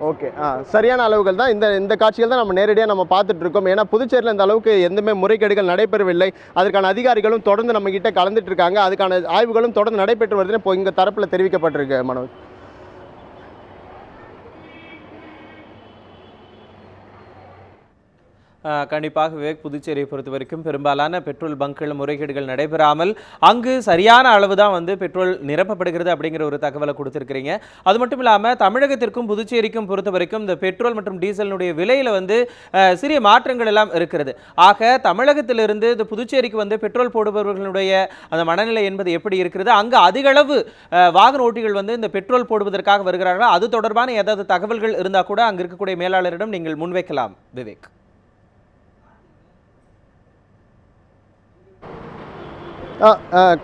[SPEAKER 18] ஓகே, சரியான அளவுகள் தான். இந்த காட்சிகள் தான் நம்ம நேரடியாக நம்ம பார்த்துட்டு இருக்கோம். ஏன்னா புதுச்சேரியில் இந்த அளவுக்கு எந்தமே முறைகேடுகள் நடைபெறவில்லை. அதற்கான அதிகாரிகளும் தொடர்ந்து நம்ம கிட்ட கலந்துட்டு இருக்காங்க. அதுக்கான ஆய்வுகளும் தொடர்ந்து நடைபெற்று வருதுன்னு இப்போ இங்கே தரப்பில் தெரிவிக்கப்பட்டிருக்கு. மனோஜ்,
[SPEAKER 1] கண்டிப்பாக விவேக், புதுச்சேரியை பொறுத்த வரைக்கும் பெரும்பாலான பெட்ரோல் பங்க்கள் முறைகேடுகள் நடைபெறாமல் அங்கு சரியான அளவு தான் வந்து பெட்ரோல் நிரப்பப்படுகிறது அப்படிங்கிற ஒரு தகவலை கொடுத்துருக்கிறீங்க. அது மட்டும் இல்லாமல் தமிழகத்திற்கும் புதுச்சேரிக்கும் பொறுத்த வரைக்கும் இந்த பெட்ரோல் மற்றும் டீசலினுடைய விலையில் வந்து சிறிய மாற்றங்கள் எல்லாம் இருக்கிறது. ஆக தமிழகத்திலிருந்து இந்த புதுச்சேரிக்கு வந்து பெட்ரோல் போடுபவர்களுடைய அந்த மனநிலை என்பது எப்படி இருக்கிறது? அங்கு அதிக அளவு வாகன ஓட்டிகள் வந்து இந்த பெட்ரோல் போடுவதற்காக வருகிறார்கள். அது தொடர்பான ஏதாவது தகவல்கள் இருந்தால் கூட அங்கு இருக்கக்கூடிய மேலாளரிடம் நீங்கள் முன்வைக்கலாம் விவேக்.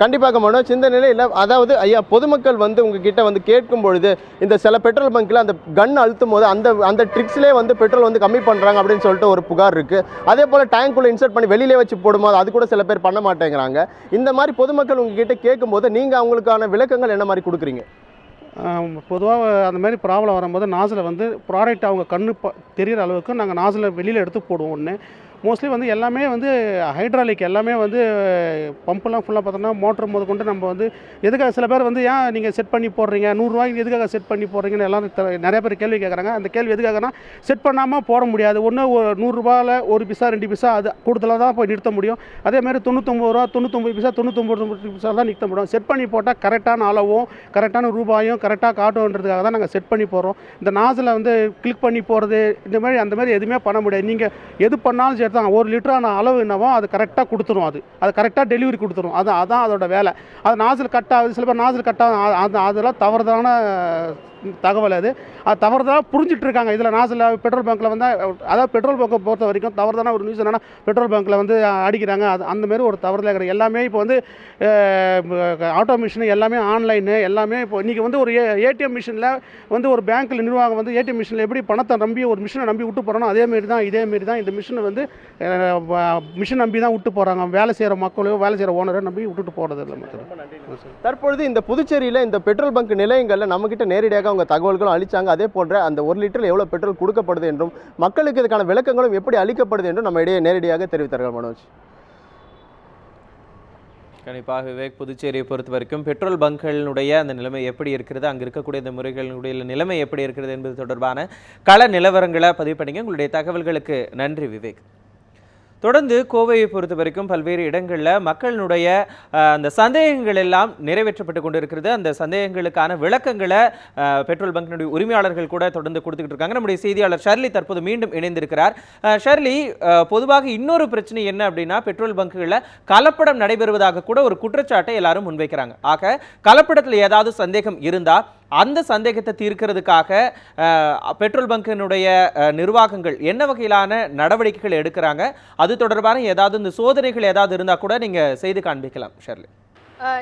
[SPEAKER 18] கண்டிப்பாக மனோஜ், இந்த நிலையில் அதாவது ஐயா பொதுமக்கள் வந்து உங்ககிட்ட வந்து கேட்கும் பொழுது இந்த சில பெட்ரோல் பங்க்கில் அந்த கன் அழுத்தும் போது அந்த ட்ரிக்ஸ்லேயே வந்து பெட்ரோல் வந்து கம்மி பண்ணுறாங்க அப்படின்னு சொல்லிட்டு ஒரு புகார் இருக்குது. அதே போல் டேங்க்குள்ளே இன்சர்ட் பண்ணி வெளியிலே வச்சு போடும்போது அது கூட சில பேர் பண்ண மாட்டேங்கிறாங்க. இந்த மாதிரி பொதுமக்கள் உங்ககிட்ட கேட்கும்போது நீங்கள் அவங்களுக்கான விளக்கங்கள் என்ன மாதிரி கொடுக்குறீங்க?
[SPEAKER 19] பொதுவாக அந்த மாதிரி ப்ராப்ளம் வரும்போது நாசில் வந்து ப்ராடக்ட் அவங்க கண்ணு தெரிகிற அளவுக்கு நாங்கள் நாசில் வெளியில் எடுத்து போடுவோம். ஒன்று மோஸ்ட்லி வந்து எல்லாமே வந்து ஹைட்ராலிக் எல்லாமே வந்து பம்பெல்லாம் ஃபுல்லாக பார்த்தோம்னா மோட்டர் முத கொண்டு நம்ம வந்து எதுக்காக சில பேர் வந்து ஏன் நீங்கள் செட் பண்ணி போடுறீங்க 100 ரூபாய்க்கு எதுக்காக செட் பண்ணி போடுறீங்கன்னு எல்லாரும் நிறைய பேர் கேள்வி கேட்குறாங்க. அந்த கேள்வி எதுக்காகனா செட் பண்ணாமல் போட முடியாது. ஒன்று 100 ரூபாயில் 1 பைசா 2 பைசா அது கூடுதலாக தான் போய் நிறுத்த முடியும். அதேமாதிரி 99 ரூபா 99 பைசா 99 பைசா தான் நிறுத்த முடியும். செட் பண்ணி போட்டால் கரெக்டான அளவும் கரெக்டான ரூபாயும் கரெக்டாக காட்டுன்றதுக்காக தான் நாங்கள் செட் பண்ணி போடுறோம். இந்த நாசில் வந்து கிளிக் பண்ணி போகிறது இந்த மாதிரி அந்த மாதிரி எதுவுமே பண்ண முடியாது. நீங்கள் எது பண்ணாலும் சரி தான் 1 லிட்டரான அளவு என்னவோ அது கரெக்டாக கொடுத்துரும். அது கரெக்டாக டெலிவரி கொடுத்துரும். அதான் அதோட வேலை. அது நாசில் கட் ஆகுது, சில பேர் நாசில் கட் ஆகும், அதெல்லாம் தவறுதான தகவல். அது தவறுதலாக புரிஞ்சிட்டு இருக்காங்க. இதில் நாசில் பெட்ரோல் பங்க்கில் வந்து அதாவது பெட்ரோல் பங்கை பொறுத்த வரைக்கும் தவறுதான ஒரு நியூஸ் என்னென்னா பெட்ரோல் பங்க்கில் வந்து அடிக்கிறாங்க. அந்தமாரி ஒரு தவறுதலாக கிடையாது. எல்லாமே இப்போ வந்து ஆட்டோ மிஷின் எல்லாமே ஆன்லைனு எல்லாமே இப்போ இன்றைக்கி வந்து ஒரு ஏடிஎம் மிஷினில் வந்து ஒரு பேங்க்கில் நிர்வாகம் வந்து ஏடிஎம் மிஷினில் எப்படி பணத்தை நம்பி ஒரு மிஷினை நம்பி விட்டு போகிறோன்னா இதேமாரி தான் இந்த மிஷினை வந்து மிஷின் நம்பி தான் விட்டு போகிறாங்க. வேலை செய்கிற மக்களையோ வேலை செய்கிற ஓனரோ நம்பி விட்டுட்டு போகிறது இல்லை.
[SPEAKER 18] தற்பொழுது இந்த புதுச்சேரியில் இந்த பெட்ரோல் பங்க் நிலையங்களில் நம்மக்கிட்ட நேரடியாக அவங்க தகவல்களும் அளித்தாங்க. அதே போன்ற அந்த 1 லிட்டரில் எவ்வளோ பெட்ரோல் கொடுக்கப்படுது என்றும் மக்களுக்கு இதுக்கான விளக்கங்களும் எப்படி அளிக்கப்படுது என்றும் நம்ம இடையே நேரடியாக தெரிவித்தார்கள். மனோஜ்,
[SPEAKER 1] கண்டிப்பாக விவேக், புதுச்சேரியை பொறுத்த வரைக்கும் பெட்ரோல் பங்குகளுடைய அந்த நிலைமை எப்படி இருக்கிறது, அங்கே இருக்கக்கூடிய இந்த முறைகளுடைய நிலைமை எப்படி இருக்கிறது என்பது தொடர்பான கள நிலவரங்களை பதிவு பண்ணிங்க. உங்களுடைய தகவல்களுக்கு நன்றி விவேக். தொடர்ந்து கோவையை பொறுத்த வரைக்கும் பல்வேறு இடங்களில் மக்களினுடைய அந்த சந்தேகங்கள் எல்லாம் நிறைவேற்றப்பட்டு கொண்டிருக்கிறது. அந்த சந்தேகங்களுக்கான விளக்கங்களை பெட்ரோல் பங்கினுடைய உரிமையாளர்கள் கூட தொடர்ந்து கொடுத்துக்கிட்டு இருக்காங்க. நம்முடைய செய்தியாளர் ஷர்லி தற்போது மீண்டும் இணைந்திருக்கிறார். ஷர்லி, பொதுவாக இன்னொரு பிரச்சனை என்ன அப்படின்னா பெட்ரோல் பங்குகளில் கலப்படம் நடைபெறுவதாக கூட ஒரு குற்றச்சாட்டை எல்லாரும் முன்வைக்கிறாங்க. ஆக கலப்படத்தில் ஏதாவது சந்தேகம் இருந்தால் அந்த சந்தேகத்தை தீர்க்கிறதுக்காக பெட்ரோல் பங்கினுடைய நிர்வாகங்கள் என்ன வகையிலான நடவடிக்கைகள் எடுக்கிறாங்க, அது தொடர்பான ஏதாவது இந்த சோதனைகள் ஏதாவது இருந்தால் கூட நீங்கள் செய்து காண்பிக்கலாம் ஷர்லி.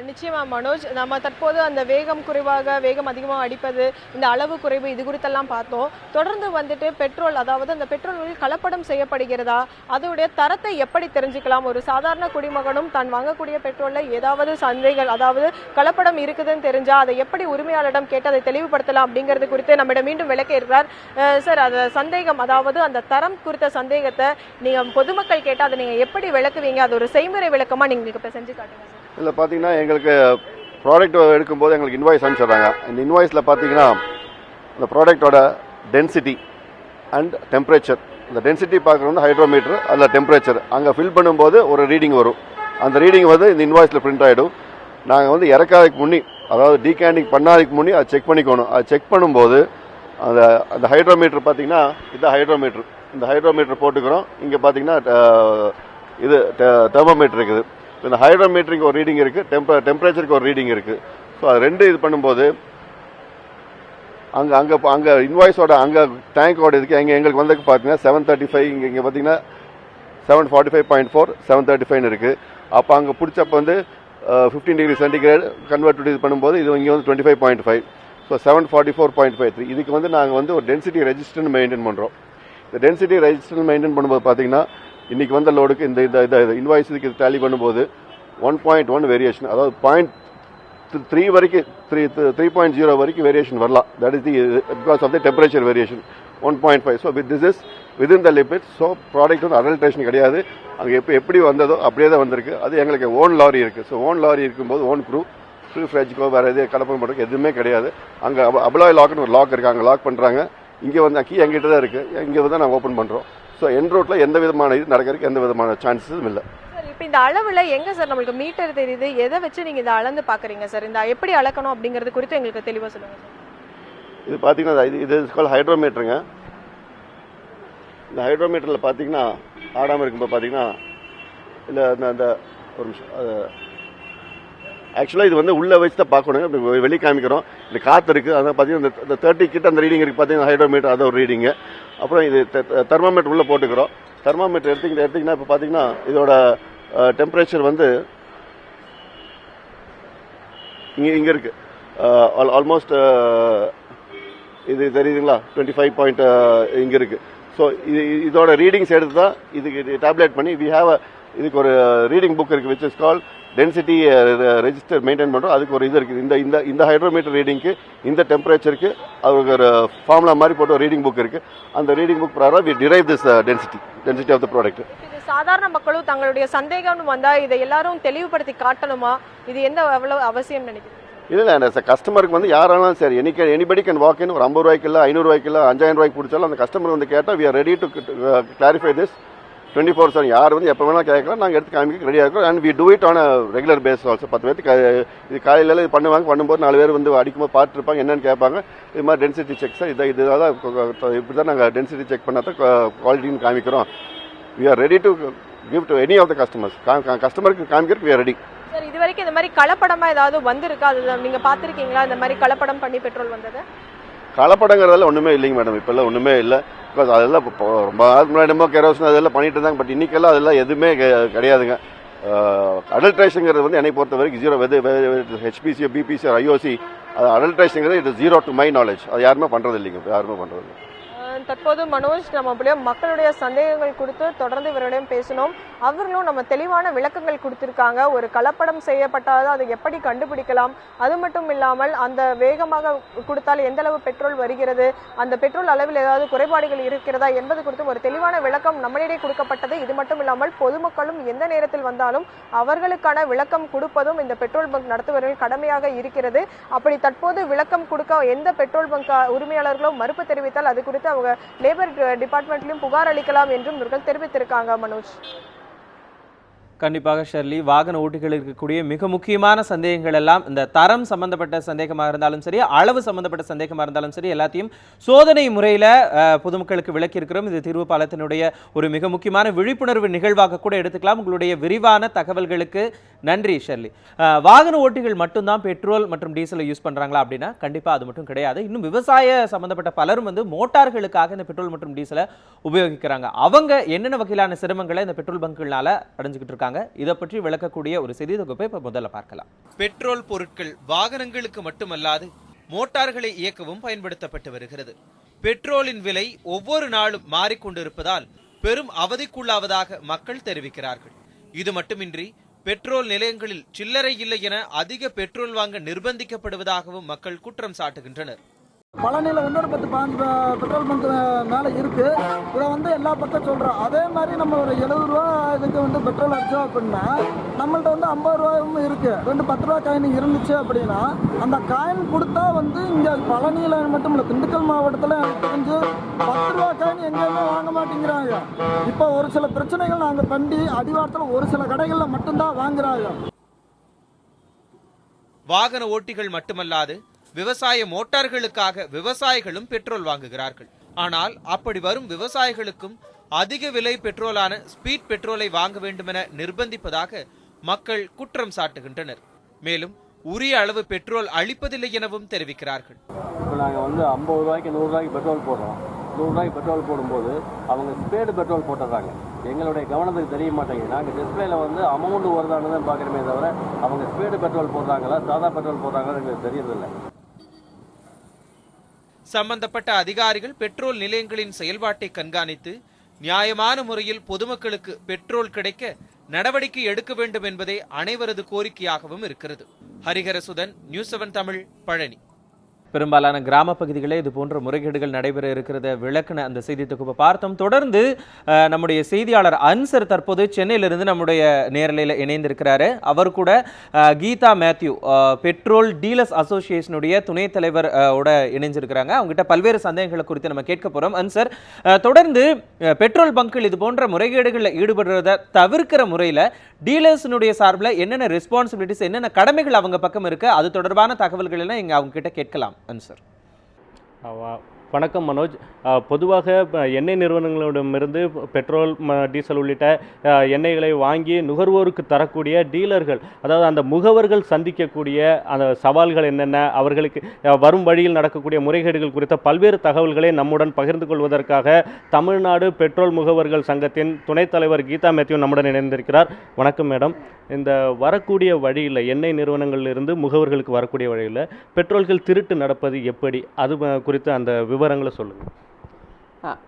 [SPEAKER 14] நிச்சயமா மனோஜ், நம்ம தற்போது அந்த வேகம் அதிகமாக அடிப்பது, இந்த அளவு குறைவு, இது குறித்தெல்லாம் பார்த்தோம். தொடர்ந்து வந்துட்டு பெட்ரோல், அதாவது அந்த பெட்ரோல்களில் கலப்படம் செய்யப்படுகிறதா, அதோடைய தரத்தை எப்படி தெரிஞ்சுக்கலாம்? ஒரு சாதாரண குடிமகனும் தான் வாங்கக்கூடிய பெட்ரோலில் ஏதாவது சந்தேகங்கள், அதாவது கலப்படம் இருக்குதுன்னு தெரிஞ்சா அதை எப்படி உரிமையாளரிடம் கேட்டு அதை தெளிவுபடுத்தலாம் அப்படிங்கிறது குறித்து நம்மிடம் மீண்டும் விளக்க இருக்கிறார். சார், அந்த சந்தேகம், அதாவது அந்த தரம் குறித்த சந்தேகத்தை நீங்கள் பொதுமக்கள் கேட்டால் அதை நீங்கள் எப்படி விளக்குவீங்க? அது ஒரு செய்முறை விளக்கமாக நீங்கள் இப்போ செஞ்சு காட்டுங்க சார்.
[SPEAKER 15] இதில் பார்த்தீங்கன்னா எங்களுக்கு ப்ராடக்ட் எடுக்கும்போது எங்களுக்கு இன்வாய்ஸ் அனுப்பிச்சிடுறாங்க. இந்த இன்வாய்ஸில் பார்த்தீங்கன்னா இந்த ப்ராடக்டோட டென்சிட்டி அண்ட் டெம்பரேச்சர், இந்த டென்சிட்டி பார்க்குறது வந்து ஹைட்ரோமீட்டர், அதில் டெம்பரேச்சர் அங்கே ஃபில் பண்ணும்போது ஒரு ரீடிங் வரும். அந்த ரீடிங் வந்து இந்த இன்வாய்ஸில் பிரிண்ட் ஆகிடும். நாங்கள் வந்து இறக்காததுக்கு முன்னே, அதாவது டீகேண்டிங் பண்ணாததுக்கு முன்னே அதை செக் பண்ணிக்கணும். அதை செக் பண்ணும்போது அந்த ஹைட்ரோமீட்டர் பார்த்தீங்கன்னா இதுதான் ஹைட்ரோமீட்டர். இந்த ஹைட்ரோமீட்டர் போட்டுக்கிறோம். இங்கே பார்த்தீங்கன்னா இது தெர்மோமீட்டர் இருக்குது. இந்த ஹைட்ரோமீட்டருக்கு ஒரு ரீடிங் இருக்குது, டெம்பரேச்சருக்கு ஒரு ரீடிங் இருக்குது. ஸோ அது ரெண்டு இது பண்ணும்போது அங்கே இன்வாய்ஸோட அங்கே டேங்கோட இதுக்கு எங்களுக்கு வந்து பார்த்தீங்கன்னா 735, இங்கே பார்த்தீங்கன்னா 745.4 735 இருக்குது. அப்போ அங்கே பிடிச்சப்போ வந்து 15 டிகிரி சென்டிகிரேட் கன்வெர்ட் இது பண்ணும்போது இது இங்கே வந்து 25.5. ஸோ 744.53. இதுக்கு வந்து நாங்கள் வந்து ஒரு டென்சிட்டி ரெஜிஸ்டர் மெயின்டைன் பண்ணுறோம். இந்த டென்சிட்டி ரெஜிஸ்டர் மெயின்டைன் பண்ணும்போது பார்த்தீங்கன்னா இன்றைக்கி வந்த லோடுக்கு இந்த இன்வாய்ஸ் இதுக்கு டேலி பண்ணும்போது 1.1 வேரியேஷன், அதாவது 0.3 வரைக்கும் 3.0 வரைக்கும் வேரியேஷன் வரலாம். That is the because of the temperature variation 1.5. So this is within the limit. So product வந்து அடல்ட்ரேஷன் கிடையாது. அங்கே எப்படி வந்ததோ அப்படியே தான் வந்திருக்கு. அது எங்களுக்கு ஓன் லாரி இருக்குது. ஸோ ஓன் லாரி இருக்கும்போது ஓன் க்ரூ ஃப்ரிட்ஜுக்கோ வேறு எது கலப்படம் பண்ணுறதுக்கு எதுவுமே கிடையாது. அங்கே அப்ளாய் லாக்னு ஒரு லாக் இருக்குது, அங்கே லாக் பண்ணுறாங்க. இங்கே வந்து கீ எங்கிட்ட தான் இருக்குது, இங்கே வந்து நாங்கள் ஓப்பன் பண்ணுறோம். ஸோ என் ரோட்டில் எந்த விதமான இது நடக்கிறதுக்கு எந்த விதமான சான்சஸும் இல்லை.
[SPEAKER 14] சார், இப்போ இந்த அளவில் எங்கே சார் நம்மளுக்கு மீட்டர் தெரியுது? எதை வச்சு நீங்கள் இதை அளந்து பார்க்குறீங்க சார்? இந்த எப்படி அளக்கணும் அப்படிங்கிறது குறித்து எங்களுக்கு தெளிவாக சொல்லுங்கள் சார்.
[SPEAKER 15] இது பார்த்தீங்கன்னா இது கால் ஹைட்ரோமீட்டருங்க. இந்த ஹைட்ரோமீட்டரில் பார்த்தீங்கன்னா ஆடாமல் இருக்கும்போது பார்த்தீங்கன்னா இல்லை அந்த ஒரு நிமிஷம், ஆக்சுவலாக இது வந்து உள்ளே வச்சு தான் பார்க்கணுங்க. வெளியே காமிக்கிறோம். இந்த காற்று இருக்குது, அதனால் பார்த்தீங்கன்னா இந்த 30 கிட்ட அந்த ரீடிங் இருக்குது. பார்த்தீங்கன்னா ஹைட்ரோமீட்டர் அது ஒரு ரீடிங்கு. அப்புறம் இது தெர்மோமீட்டர் உள்ளே போட்டுக்கிறோம். தெர்மோமீட்டர் எடுத்திங்கன்னா இப்போ பார்த்தீங்கன்னா இதோட டெம்பரேச்சர் வந்து இங்கே இருக்குது. ஆல்மோஸ்ட் இது தெரியுதுங்களா 25 இங்கே இருக்குது. ஸோ இதோட ரீடிங்ஸ் எடுத்து தான் இதுக்கு டேப்லெட் பண்ணி இதுக்கு ஒரு ரீடிங் புக் இருக்குது which is call density register maintain பண்ணுறோம். அதுக்கு ஒரு இது இருக்குது. இந்த ஹைட்ரோமீட்டர் ரீடிங்க்கு இந்த டெம்பரேச்சருக்கு அவருக்கு ஒரு ஃபார்முலா மாதிரி போட்டு ஒரு ரீடிங் புக் இருக்குது. அந்த ரீடிங் புக் பிரகாரம் we derive this density of the product.
[SPEAKER 14] இது சாதாரண மக்களும் தங்களுடைய சந்தேகம்னு வந்தால் இதை எல்லாரும் தெளிவுபடுத்தி காட்டணுமா? இது எவ்வளவு அவசியம் நினைக்கிறேன்?
[SPEAKER 15] இல்லை கஸ்டமருக்கு வந்து யாராலும் சரி எனிபடி கேன் வாக் இன். ஒரு 50 ரூபாய்க்கு இல்லை 500 ரூபாய்க்கு இல்லை 5000 ரூபாய்க்கு பிடிச்சாலும் அந்த கஸ்டமர் வந்து கேட்டால் we are ready to clarify this 24/7. யார் வந்து எப்போ வேணால் கேட்கலாம், நாங்கள் எடுத்து காமிக்க ரெடியாக இருக்கோம். And we do it on regular basis also. 10 பேருக்கு இது காலையில் இது பண்ணும்போது 4 பேர் வந்து அடிக்கும்போது பார்த்துருப்பாங்க, என்னென்னு கேட்பாங்க. இது மாதிரி டென்சிட்டி செக் சார், இதுதான் இப்படி தான் நாங்கள் டென்சிட்டி செக் பண்ணால் தான் குவாலிட்டின்னு காமிக்கிறோம். We are ready to give to any of the customers. கஸ்டமருக்கு காமிக்கிறதுக்கு வி ஆர் ரெடி.
[SPEAKER 14] சார், இது வரைக்கும் இந்த மாதிரி கலப்படமா ஏதாவது வந்திருக்கா? அது நீங்க பாத்திருக்கீங்களா இந்த மாதிரி கலப்படம் பண்ணி பெட்ரோல் வந்தது?
[SPEAKER 15] கலப்படங்கிறதெல்லாம் ஒன்றுமே இல்லைங்க மேடம். இப்போல்லாம் ஒன்றுமே இல்லை. பிகாஸ் அதெல்லாம் இப்போ ரொம்ப முன்னாடி கெரோசின் அதெல்லாம் பண்ணிட்டு இருந்தாங்க. பட் இன்னைக்கெல்லாம் அதெல்லாம் எதுவுமே கிடையாதுங்க. அடல்ட்ரேஷனுங்கிறது வந்து என்னை பொறுத்த வரைக்கும் ஜீரோ. ஹெச்பிசி பிபிசி ஐஓசி அது அடல்ட்ரேஷனுங்கிறது இது 0 to my knowledge. அது யாருமே பண்ணுறது இல்லைங்க, யாருமே பண்ணுறது இல்லை.
[SPEAKER 14] தற்போது மனோஜ் நம்ம அப்படியே மக்களுடைய சந்தேகங்கள் கொடுத்து தொடர்ந்து இவரிடம் பேசினோம். அவர்களும் நம்ம தெளிவான விளக்கங்கள் கொடுத்திருக்காங்க. ஒரு கலப்படம் செய்யப்பட்டால் அதை எப்படி கண்டுபிடிக்கலாம், அது மட்டும் இல்லாமல் அந்த வேகமாக கொடுத்தால் எந்த அளவு பெட்ரோல் வருகிறது, அந்த பெட்ரோல் அளவில் ஏதாவது குறைபாடுகள் இருக்கிறதா என்பது குறித்து ஒரு தெளிவான விளக்கம் நம்மளிடையே கொடுக்கப்பட்டது. இது மட்டும் இல்லாமல் பொதுமக்களும் எந்த நேரத்தில் வந்தாலும் அவர்களுக்கான விளக்கம் கொடுப்பதும் இந்த பெட்ரோல் பங்க் நடத்துவர்கள் கடமையாக இருக்கிறது. அப்படி தற்போது விளக்கம் கொடுக்க எந்த பெட்ரோல் பங்க் உரிமையாளர்களும் மறுப்பு தெரிவித்தால் அது குறித்து அவங்க லேபர் டிபார்ட்மெண்ட்லயும் புகார் அளிக்கலாம் என்றும் இவர்கள் தெரிவித்திருக்காங்க. மனோஜ்,
[SPEAKER 1] கண்டிப்பாக ஷெர்லி, வாகன ஓட்டிகள் இருக்கக்கூடிய மிக முக்கியமான சந்தேகங்கள் எல்லாம் இந்த தரம் சம்பந்தப்பட்ட சந்தேகமாக இருந்தாலும் சரி, அளவு சம்பந்தப்பட்ட சந்தேகமாக இருந்தாலும் சரி, எல்லாத்தையும் சோதனை முறையில் பொதுமக்களுக்கு விளக்கியிருக்கிறோம். இது தீர்வு பாலத்தினுடைய ஒரு மிக முக்கியமான விழிப்புணர்வு நிகழ்வாக கூட எடுத்துக்கலாம். உங்களுடைய விரிவான தகவல்களுக்கு நன்றி ஷெர்லி. வாகன ஓட்டிகள் மட்டும்தான் பெட்ரோல் மற்றும் டீசலை யூஸ் பண்ணுறாங்களா அப்படின்னா கண்டிப்பாக அது மட்டும் கிடையாது. இன்னும் விவசாய சம்பந்தப்பட்ட பலரும் வந்து மோட்டார்களுக்காக இந்த பெட்ரோல் மற்றும் டீசலை உபயோகிக்கிறாங்க. அவங்க என்னென்ன வகையிலான சிரமங்களை இந்த பெட்ரோல் பங்குகளால் அடைஞ்சுக்கிட்டு இருக்காங்க, இதை பற்றி விளக்கக்கூடிய ஒரு செய்தி தொகுப்பை இப்ப முதல்ல பார்க்கலாம். பெட்ரோல் பொருட்கள் வாகனங்களுக்கு மட்டுமல்லாது மோட்டார்களை இயக்கவும் பயன்படுத்தப்பட்டு வருகிறது. பெட்ரோலின் விலை ஒவ்வொரு நாளும் மாறிக்கொண்டிருப்பதால் பெரும் அவதிக்குள்ளாவதாக மக்கள் தெரிவிக்கிறார்கள். இது மட்டுமின்றி பெட்ரோல் நிலையங்களில் சில்லறை இல்லை என அதிக பெட்ரோல் வாங்க நிர்பந்திக்கப்படுவதாகவும் மக்கள் குற்றம் சாட்டுகின்றனர்.
[SPEAKER 20] பழனியில் வந்து ஒரு 10-15 பெட்ரோல் பங்க் மேலே இருக்குது. இதை வந்து எல்லா பக்கம் சொல்கிறோம். அதே மாதிரி நம்ம ஒரு 70 ரூபா இதுக்கு வந்து பெட்ரோல் அடித்தோம் அப்படின்னா நம்மள்ட்ட வந்து 50 ரூபாயும் இருக்குது. 10 ரூபா காயின் இருந்துச்சு அப்படின்னா அந்த காயின் கொடுத்தா வந்து இங்கே பழனியில் மட்டும் இல்லை, திண்டுக்கல் மாவட்டத்தில் எனக்கு தெரிஞ்சு 10 ரூபா காயின் எங்கேயுமே வாங்க மாட்டேங்கிறாங்க. இப்போ ஒரு சில பிரச்சனைகள் நாங்கள் கண்டி அடிவாரத்தில் ஒரு சில கடைகளில் மட்டும்தான் வாங்குறாங்க.
[SPEAKER 1] வாகன ஓட்டிகள் மட்டுமல்லாது விவசாய மோட்டார்களுக்காக விவசாயிகளும் பெட்ரோல் வாங்குகிறார்கள். ஆனால் அப்படி வரும் விவசாயிகளுக்கும் அதிக விலை பெட்ரோலான ஸ்பீட் பெட்ரோலை வாங்க வேண்டும் என நிர்பந்திப்பதாக மக்கள் குற்றம் சாட்டுகின்றனர். மேலும் உரிய அளவு பெட்ரோல் அளிப்பதில்லை எனவும் தெரிவிக்கிறார்கள்.
[SPEAKER 17] இப்போ நாங்கள் வந்து 50 ரூபாய்க்கு 100 ரூபாய்க்கு பெட்ரோல் போடுறோம். 100 ரூபாய்க்கு பெட்ரோல் போடும்போது அவங்க ஸ்பீடு பெட்ரோல் போட்டுடுறாங்க. எங்களுடைய கவனத்துக்கு தெரிய மாட்டேங்குது. நாங்கள் டிஸ்பிளேல வந்து அமௌண்ட் வருதானு தான் பார்க்குறமே தவிர அவங்க ஸ்பீடு பெட்ரோல் போடுறாங்களா சாதா பெட்ரோல் போடுறாங்களா எங்களுக்கு தெரியறதில்லை.
[SPEAKER 1] சம்பந்தப்பட்ட அதிகாரிகள் பெட்ரோல் நிலையங்களின் செயல்பாட்டை கண்காணித்து நியாயமான முறையில் பொதுமக்களுக்கு பெட்ரோல் கிடைக்க நடவடிக்கை எடுக்க வேண்டும் என்பதே அனைவரது கோரிக்கையாகவும் இருக்கிறது. ஹரிஹரசுதன், நியூஸ் 7 தமிழ், பழனி. பெரும்பாலான கிராம பகுதிகளே இது போன்ற முறைகேடுகள் நடைபெற இருக்கிறத விளக்குன அந்த செய்தி தொகுப்பை பார்த்தோம். தொடர்ந்து நம்முடைய செய்தியாளர் அன்சர் தற்போது சென்னையிலிருந்து நம்முடைய நேரலையில் இணைந்திருக்கிறாரு. அவர் கூட கீதா மேத்யூ பெட்ரோல் டீலர்ஸ் அசோசியேஷனுடைய துணைத் தலைவர் ஓட இணைஞ்சிருக்கிறாங்க. அவங்ககிட்ட பல்வேறு சந்தேகங்களை குறித்து நம்ம கேட்க போறோம். அன்சர், தொடர்ந்து பெட்ரோல் பங்கில் இது போன்ற முறைகேடுகளில் ஈடுபடுறத தவிர்க்கிற முறையில் டீலர்ஸினுடைய சார்பில் என்னென்ன ரெஸ்பான்சிபிலிட்டிஸ், என்னென்ன கடமைகள் அவங்க பக்கம் இருக்கு, அது தொடர்பான தகவல்கள் எல்லாம் இங்கே அவங்க கிட்ட கேட்கலாம். அன்சர்,
[SPEAKER 21] வணக்கம் மனோஜ். பொதுவாக எண்ணெய் நிறுவனங்களிடமிருந்து பெட்ரோல் டீசல் உள்ளிட்ட எண்ணெய்களை வாங்கி நுகர்வோருக்கு தரக்கூடிய டீலர்கள், அதாவது அந்த முகவர்கள் சந்திக்கக்கூடிய அந்த சவால்கள் என்னென்ன, அவர்களுக்கு வரும் வழியில் நடக்கக்கூடிய முறைகேடுகள் குறித்த பல்வேறு தகவல்களை நம்முடன் பகிர்ந்து கொள்வதற்காக தமிழ்நாடு பெட்ரோல் முகவர்கள் சங்கத்தின் துணைத் தலைவர் கீதா மேத்யூ நம்முடன் இணைந்திருக்கிறார். வணக்கம் மேடம். இந்த வரக்கூடிய வழியில் எண்ணெய் நிறுவனங்களிலிருந்து முகவர்களுக்கு வரக்கூடிய வழியில் பெட்ரோல்கள் திருட்டு நடப்பது எப்படி, அது குறித்து அந்த விவரங்களை சொல்லுங்கள்.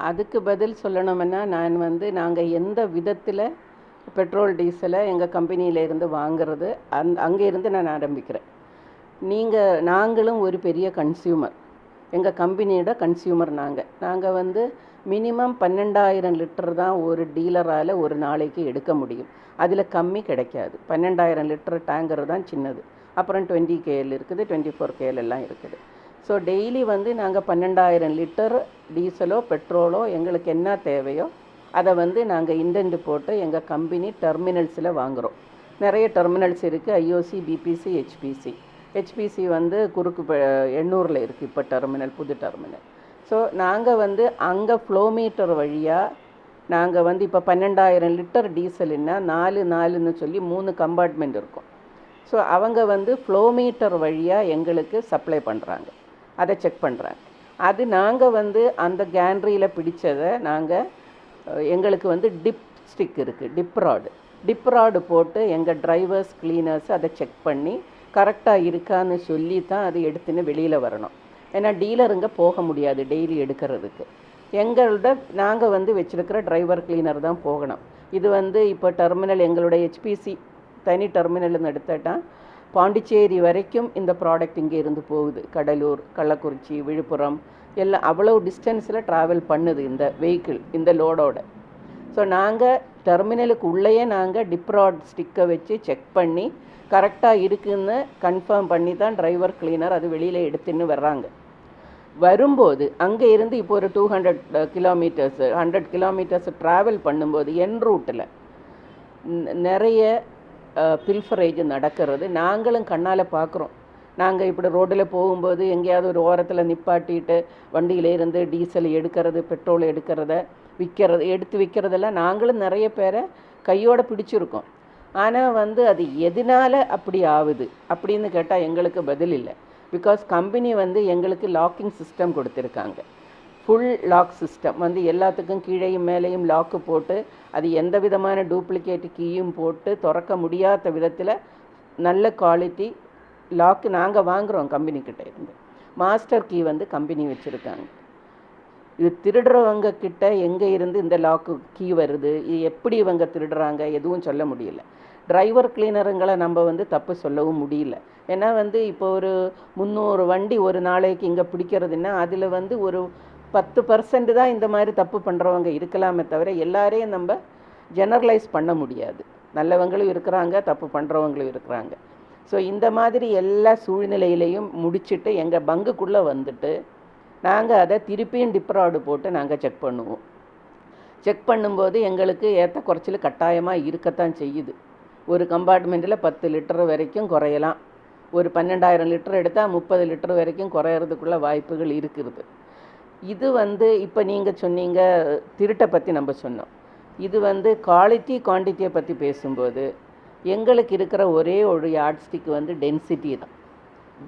[SPEAKER 3] அதுக்கு பதில் சொல்லணும்னா நான் வந்து நாங்கள் எந்த விதத்தில் பெட்ரோல் டீசலை எங்கள் கம்பெனியிலேருந்து வாங்குறது அங்கே இருந்து நான் ஆரம்பிக்கிறேன். நாங்களும் ஒரு பெரிய கன்சியூமர், எங்கள் கம்பெனியோட கன்சியூமர் நாங்கள் வந்து மினிமம் 12,000 லிட்டர் தான் ஒரு டீலரால் ஒரு நாளைக்கு எடுக்க முடியும். அதில் கம்மி கிடைக்காது. 12,000 லிட்டர் டேங்கர் தான் சின்னது. அப்புறம் 20 KL இருக்குது, 24 KL எல்லாம் இருக்குது. ஸோ டெய்லி வந்து நாங்கள் 12,000 லிட்டர் டீசலோ பெட்ரோலோ எங்களுக்கு என்ன தேவையோ அதை வந்து நாங்கள் இண்டென்ட் போட்டு எங்கள் கம்பெனி டெர்மினல்ஸில் வாங்குகிறோம். நிறைய டெர்மினல்ஸ் இருக்குது, IOC, BPC, HPC. HPC வந்து குறுக்கு எண்ணூரில் இருக்குது இப்போ டெர்மினல், புது டெர்மினல். ஸோ நாங்கள் வந்து அங்கே ஃப்ளோமீட்டர் வழியாக நாங்கள் வந்து இப்போ 12,000 லிட்டர் டீசலுன்னா 4 சொல்லி 3 கம்பார்ட்மெண்ட் இருக்கும். ஸோ அவங்க வந்து ஃப்ளோமீட்டர் வழியாக எங்களுக்கு சப்ளை பண்ணுறாங்க, அதை செக் பண்ணுறாங்க. அது நாங்கள் வந்து அந்த கேண்ட்ரியில் பிடிச்சதை எங்களுக்கு வந்து டிப் ஸ்டிக் இருக்குது, டிப் ராடு போட்டு எங்கள் டிரைவர்ஸ் கிளீனர்ஸ் அதை செக் பண்ணி கரெக்டாக இருக்கான்னு சொல்லி தான் அது எடுத்துன்னு வெளியில் வரணும். ஏன்னா டீலருங்க போக முடியாது டெய்லி எடுக்கிறதுக்கு. நாங்கள் வந்து வச்சுருக்கிற டிரைவர் கிளீனர் தான் போகணும். இது வந்து இப்போ டெர்மினல் எங்களோட HPC தனி டெர்மினல்னு எடுத்துட்டால் பாண்டிச்சேரி வரைக்கும் இந்த ப்ராடக்ட் இங்கே இருந்து போகுது. கடலூர், கள்ளக்குறிச்சி, விழுப்புரம் எல்லாம் அவ்வளோ டிஸ்டன்ஸில் ட்ராவல் பண்ணுது இந்த வெஹிக்கிள் இந்த லோடோட. ஸோ நாங்கள் டெர்மினலுக்கு உள்ளேயே நாங்கள் டிப்ராட் ஸ்டிக்கை வச்சு செக் பண்ணி கரெக்டாக இருக்குதுன்னு கன்ஃபார்ம் பண்ணி தான் டிரைவர் கிளீனர் அது வெளியில் எடுத்துன்னு வர்றாங்க. வரும்போது அங்கே இருந்து இப்போ ஒரு 200 கிலோமீட்டர்ஸ் 100 கிலோமீட்டர்ஸ் ட்ராவல் பண்ணும்போது என் ரூட்டில் நிறைய பில்ஃபரேஜ் நடக்கிறது நாங்களும் கண்ணால் பார்க்குறோம். நாங்கள் இப்படி ரோட்டில் போகும்போது எங்கேயாவது ஒரு ஓரத்தில் நிப்பாட்டிட்டு வண்டியிலேருந்து டீசல் எடுக்கிறது, பெட்ரோல் எடுக்கிறத எடுத்து விற்கிறதெல்லாம் நாங்களும் நிறைய பேரை கையோடு பிடிச்சிருக்கோம். ஆனால் வந்து அது எதனால் அப்படி ஆகுது அப்படின்னு கேட்டால் எங்களுக்கு பதில் இல்லை. பிகாஸ் கம்பெனி வந்து எங்களுக்கு லாக்கிங் சிஸ்டம் கொடுத்துருக்காங்க, ஃபுல் லாக் சிஸ்டம் வந்து எல்லாத்துக்கும் கீழேயும் மேலேயும் லாக்கு போட்டு அது எந்த விதமான டூப்ளிகேட் கீயும் போட்டு திறக்க முடியாத விதத்தில் நல்ல குவாலிட்டி லாக்கு நாங்கள் வாங்குகிறோம் கம்பெனிக்கிட்ட இருந்து. மாஸ்டர் கீ வந்து கம்பெனி வச்சுருக்காங்க. இது திருடுறவங்க கிட்ட எங்கே இருந்து இந்த லாக்கு கீ வருது, இது எப்படி இவங்க திருடுறாங்க எதுவும் சொல்ல முடியல. டிரைவர் கிளீனருங்களை நம்ம வந்து தப்பு சொல்லவும் முடியல. ஏன்னா வந்து இப்போ ஒரு 300 வண்டி ஒரு நாளைக்கு இங்கே பிடிக்கிறதுன்னா அதில் வந்து ஒரு 10% தான் இந்த மாதிரி தப்பு பண்ணுறவங்க இருக்கலாமே தவிர எல்லாரையும் நம்ம ஜெனரலைஸ் பண்ண முடியாது. நல்லவங்களும் இருக்கிறாங்க, தப்பு பண்ணுறவங்களும் இருக்கிறாங்க. ஸோ இந்த மாதிரி எல்லா சூழ்நிலையிலையும் முடிச்சுட்டு எங்கள் பங்குக்குள்ளே வந்துட்டு நாங்கள் அதை திருப்பியும் டிப்ராடு போட்டு நாங்கள் செக் பண்ணுவோம். செக் பண்ணும்போது எங்களுக்கு ஏற்ற குறைச்சல் கட்டாயமாக இருக்கத்தான் செய்யுது. ஒரு கம்பார்ட்மெண்ட்டில் 10 லிட்டர் வரைக்கும் குறையலாம். ஒரு 12,000 லிட்டர் எடுத்தால் 30 லிட்டர் வரைக்கும் குறையிறதுக்குள்ள வாய்ப்புகள் இருக்குது. இது வந்து இப்போ நீங்கள் சொன்னீங்க திருட்டை பற்றி நம்ம சொன்னோம். இது வந்து குவாலிட்டி குவான்டிட்டியை பற்றி பேசும்போது எங்களுக்கு இருக்கிற ஒரே ஒரு யார்ட் ஸ்டிக் வந்து டென்சிட்டி தான்.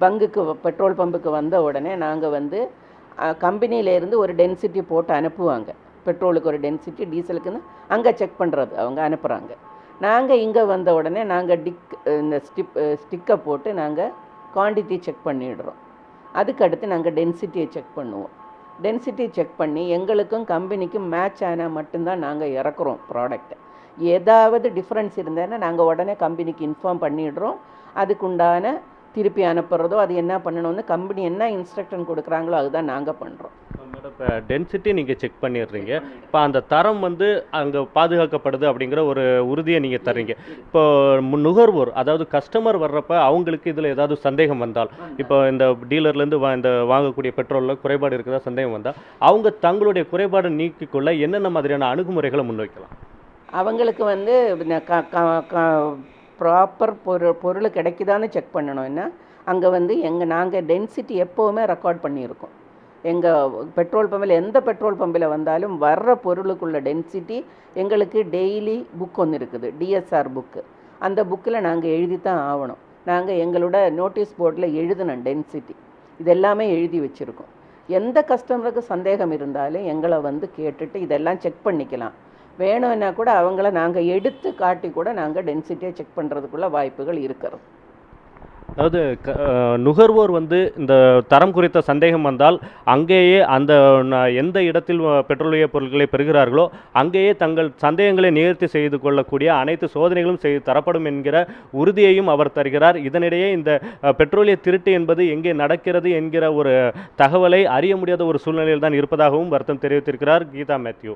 [SPEAKER 3] பங்குக்கு பெட்ரோல் பம்புக்கு வந்த உடனே நாங்கள் வந்து கம்பெனியிலேருந்து ஒரு டென்சிட்டி போட்டு அனுப்புவாங்க. பெட்ரோலுக்கு ஒரு டென்சிட்டி, டீசலுக்குன்னு அங்கே செக் பண்ணுறது அவங்க அனுப்புகிறாங்க. நாங்கள் இங்கே வந்த உடனே நாங்கள் இந்த ஸ்டிக்கை போட்டு நாங்கள் குவான்டிட்டி செக் பண்ணிடுறோம். அதுக்கடுத்து நாங்கள் டென்சிட்டியை செக் பண்ணுவோம். டென்சிட்டி செக் பண்ணி எங்களுக்கும் கம்பெனிக்கும் மேட்ச் ஆனால் மட்டும்தான் நாங்கள் இறக்குறோம் ப்ராடக்டை. ஏதாவது டிஃப்ரென்ஸ் இருந்ததுன்னா நாங்கள் உடனே கம்பெனிக்கு இன்ஃபார்ம் பண்ணிடுறோம். அதுக்குண்டான திருப்பி அனுப்புகிறதோ அது என்ன பண்ணணும்னு கம்பெனி என்ன இன்ஸ்ட்ரக்ஷன் கொடுக்குறாங்களோ அதுதான் நாங்கள் பண்ணுறோம்.
[SPEAKER 21] மேடம், இப்போ டென்சிட்டி நீங்கள் செக் பண்ணிடுறீங்க, இப்போ அந்த தரம் வந்து அங்கே பாதுகாக்கப்படுது அப்படிங்கிற ஒரு உறுதியை நீங்கள் தர்றீங்க. இப்போ நுகர்வோர் அதாவது கஸ்டமர் வர்றப்ப அவங்களுக்கு இதில் ஏதாவது சந்தேகம் வந்தால், இப்போ இந்த டீலர்லேருந்து இந்த வாங்கக்கூடிய பெட்ரோலில் குறைபாடு இருக்கிறதா சந்தேகம் வந்தால் அவங்க தங்களுடைய குறைபாடு நீக்கிக்கொள்ள என்னென்ன மாதிரியான அணுகுமுறைகளை முன்வைக்கலாம்?
[SPEAKER 3] அவங்களுக்கு வந்து ப்ராப்பர் பொருள் கிடைக்குதான்னு செக் பண்ணணும்னா அங்கே வந்து நாங்கள் டென்சிட்டி எப்போவுமே ரெக்கார்ட் பண்ணியிருக்கோம். எங்கள் பெட்ரோல் பம்பில் எந்த பெட்ரோல் பம்பில் வந்தாலும் வர்ற பொருளுக்குள்ள டென்சிட்டி எங்களுக்கு டெய்லி புக் ஒன்று இருக்குது, DSR புக்கு. அந்த புக்கில் நாங்கள் எழுதி தான் ஆகணும். நாங்கள் எங்களோட நோட்டீஸ் போர்டில் எழுதணும் டென்சிட்டி. இதெல்லாமே எழுதி வச்சுருக்கோம். எந்த கஸ்டமருக்கு சந்தேகம் இருந்தாலும் எங்களை வந்து கேட்டுட்டு இதெல்லாம் செக் பண்ணிக்கலாம். வேணும்னா கூட அவங்கள நாங்கள் எடுத்து காட்டி கூட நாங்கள் டென்சிட்டியை செக் பண்ணுறதுக்குள்ள வாய்ப்புகள் இருக்கிறது.
[SPEAKER 21] அதாவது நுகர்வோர் வந்து இந்த தரம் குறித்த சந்தேகம் வந்தால் அங்கேயே அந்த எந்த இடத்தில் பெட்ரோலிய பொருட்களை பெறுகிறார்களோ அங்கேயே தங்கள் சந்தேகங்களை நிவர்த்தி செய்து கொள்ளக்கூடிய அனைத்து சோதனைகளும் செய்து தரப்படும் என்கிற உறுதியையும் அவர் தருகிறார். இதனிடையே இந்த பெட்ரோலிய திருட்டு என்பது எங்கே நடக்கிறது என்கிற ஒரு தகவலை அறிய முடியாத ஒரு சூழ்நிலையில் தான் இருப்பதாகவும் வருத்தம் தெரிவித்திருக்கிறார் கீதா மேத்யூ.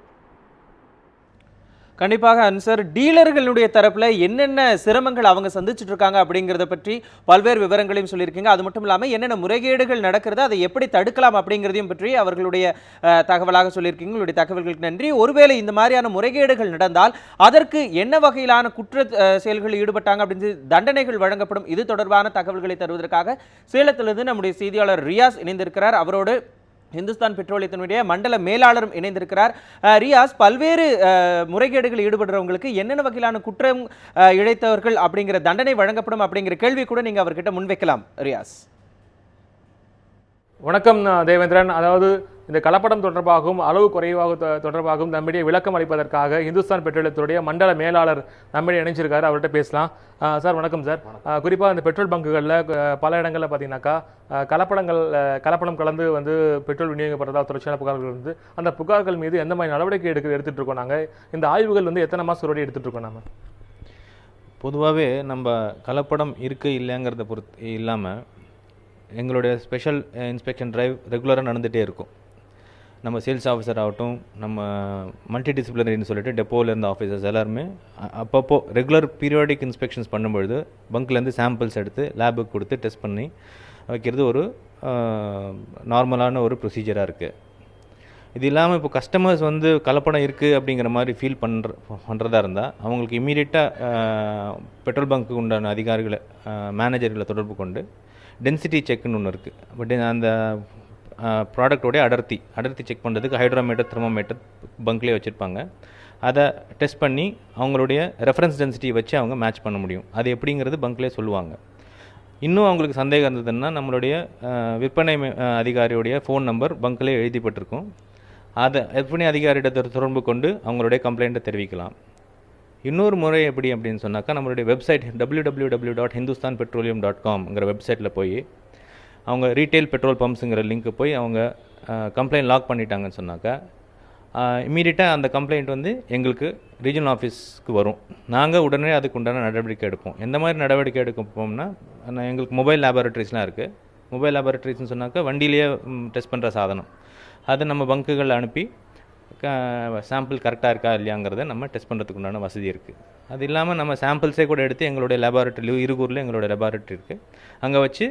[SPEAKER 1] கண்டிப்பாக அன்சர், டீலர்களுடைய தரப்பில் என்னென்ன சிரமங்கள் அவங்க சந்திச்சுட்டு இருக்காங்க அப்படிங்கிறத பற்றி பல்வேறு விவரங்களையும் சொல்லியிருக்கீங்க. அது மட்டும் இல்லாமல் என்னென்ன முறைகேடுகள் நடக்கிறது, அதை எப்படி தடுக்கலாம் அப்படிங்கிறதையும் பற்றி அவர்களுடைய தகவலாக சொல்லியிருக்கீங்க. உங்களுடைய தகவல்களுக்கு நன்றி. ஒருவேளை இந்த மாதிரியான முறைகேடுகள் நடந்தால் அதற்கு என்ன வகையிலான குற்ற செயல்களில் ஈடுபட்டாங்க அப்படின்னு தண்டனைகள் வழங்கப்படும், இது தொடர்பான தகவல்களை தருவதற்காக சேலத்திலிருந்து நம்முடைய செய்தியாளர் ரியாஸ் இணைந்திருக்கிறார். அவரோடு இந்துஸ்தான் பெட்ரோலியத்தினுடைய மண்டல மேலாளரும் இணைந்திருக்கிறார். ரியாஸ், பல்வேறு முறைகேடுகள் ஈடுபடுறவங்களுக்கு என்னென்ன வகையிலான குற்றம் இழைத்தவர்கள் அப்படிங்கிற தண்டனை வழங்கப்படும் அப்படிங்கிற கேள்வி கூட நீங்க அவர்கிட்ட முன்வைக்கலாம். ரியாஸ்.
[SPEAKER 5] வணக்கம் தேவேந்திரன். அதாவது இந்த கலப்படம் தொடர்பாகவும் அளவு குறைவாக தொடர்பாகவும் நம்மிடையே விளக்கம் அளிப்பதற்காக இந்துஸ்தான் பெட்ரோலியத்துடைய மண்டல மேலாளர் நம்மிடையே இணைஞ்சிருக்காரு. அவர்கிட்ட பேசலாம். சார் வணக்கம் சார். குறிப்பாக இந்த பெட்ரோல் பங்குகளில் பல இடங்களில் பார்த்தீங்கன்னாக்கா கலப்படம் கலந்து வந்து பெட்ரோல் விநியோகிக்கப்படுறதா தொடர்ச்சியான புகார்கள் வந்து அந்த புகார்கள் மீது எந்த மாதிரி நடவடிக்கை எடுத்துகிட்டு இருக்கோம் நாங்கள்? இந்த ஆய்வுகள் வந்து எத்தனை மாதம் ஒருவாட்டி எடுத்துகிட்டு இருக்கோம் நம்ம?
[SPEAKER 22] பொதுவாகவே நம்ம கலப்படம் இருக்குது இல்லைங்கிறத பொறுத்து இல்லாமல் எங்களுடைய ஸ்பெஷல் இன்ஸ்பெக்ஷன் டிரைவ் ரெகுலராக நடந்துகிட்டே இருக்கும். நம்ம சேல்ஸ் ஆஃபீஸர் ஆகட்டும், நம்ம மல்டி டிசிப்ளினரின்னு சொல்லிட்டு டெப்போவில் இருந்த ஆஃபீஸர்ஸ் எல்லாருமே அப்பப்போ ரெகுலர் பீரியாடிக் இன்ஸ்பெக்ஷன்ஸ் பண்ணும்பொழுது பங்க்லேருந்து சாம்பிள்ஸ் எடுத்து லேபுக்கு கொடுத்து டெஸ்ட் பண்ணி வைக்கிறது ஒரு நார்மலான ஒரு ப்ரொசீஜராக இருக்குது. இது இல்லாமல் இப்போ கஸ்டமர்ஸ் வந்து கலப்படம் இருக்குது அப்படிங்கிற மாதிரி ஃபீல் பண்ணுறதா இருந்தால் அவங்களுக்கு இம்மீடியட்டாக பெட்ரோல் பங்க்கு உண்டான அதிகாரிகளை மேனேஜர்களை தொடர்பு கொண்டு டென்சிட்டி செக்குன்னு ஒன்று இருக்குது. பட் அந்த ப்ராடக்டோடைய அடர்த்தி செக் பண்ணுறதுக்கு ஹைட்ரோமீட்டர் தெர்மோமீட்டர் பங்க்லேயே வச்சுருப்பாங்க. அதை டெஸ்ட் பண்ணி அவங்களுடைய ரெஃபரன்ஸ் டென்சிட்டியை வச்சு அவங்க மேட்ச் பண்ண முடியும். அது எப்படிங்கிறது பங்க்லேயே சொல்லுவாங்க. இன்னும் அவங்களுக்கு சந்தேகம் இருந்ததுன்னா நம்மளுடைய விற்பனை அதிகாரியுடைய ஃபோன் நம்பர் பங்க்லேயே எழுதிப்பட்டிருக்கும். அதை விற்பனை அதிகாரியிடத்தை தொடர்பு கொண்டு அவங்களுடைய கம்ப்ளைண்ட்டை தெரிவிக்கலாம். இன்னொரு முறை எப்படி அப்படின்னு சொன்னாக்கா நம்மளுடைய வெப்சைட் www.hindusthanpetroleum.com வெப்சைட்டில் போய் அவங்க ரீட்டைல் பெட்ரோல் பம்ப்ஸுங்கிற லிங்க்கு போய் அவங்க கம்ப்ளைண்ட் லாக் பண்ணிட்டாங்கன்னு சொன்னாக்கா இம்மீடியட்டாக அந்த கம்ப்ளைண்ட் வந்து எங்களுக்கு ரீஜனல் ஆஃபீஸ்க்கு வரும். நாங்கள் உடனே அதுக்கு உண்டான நடவடிக்கை எடுப்போம். எந்த மாதிரி நடவடிக்கை எடுப்போம்னா, எங்களுக்கு மொபைல் லேபார்ட்ரிஸ்லாம் இருக்குது. மொபைல் லேபார்ட்ரிஸ்ன்னு சொன்னாக்கா வண்டியிலேயே டெஸ்ட் பண்ணுற சாதனம். அதை நம்ம பங்குகளில் அனுப்பி சாம்பிள் கரெக்டாக இருக்கா இல்லையாங்கிறத நம்ம டெஸ்ட் பண்ணுறதுக்கு உண்டான வசதி இருக்குது. அது இல்லாமல் நம்ம சாம்பிள்ஸே கூட எடுத்து எங்களுடைய லேபார்ட்ரி இருகூரில் எங்களுடைய லேபார்ட்ரி இருக்குது, அங்கே வச்சு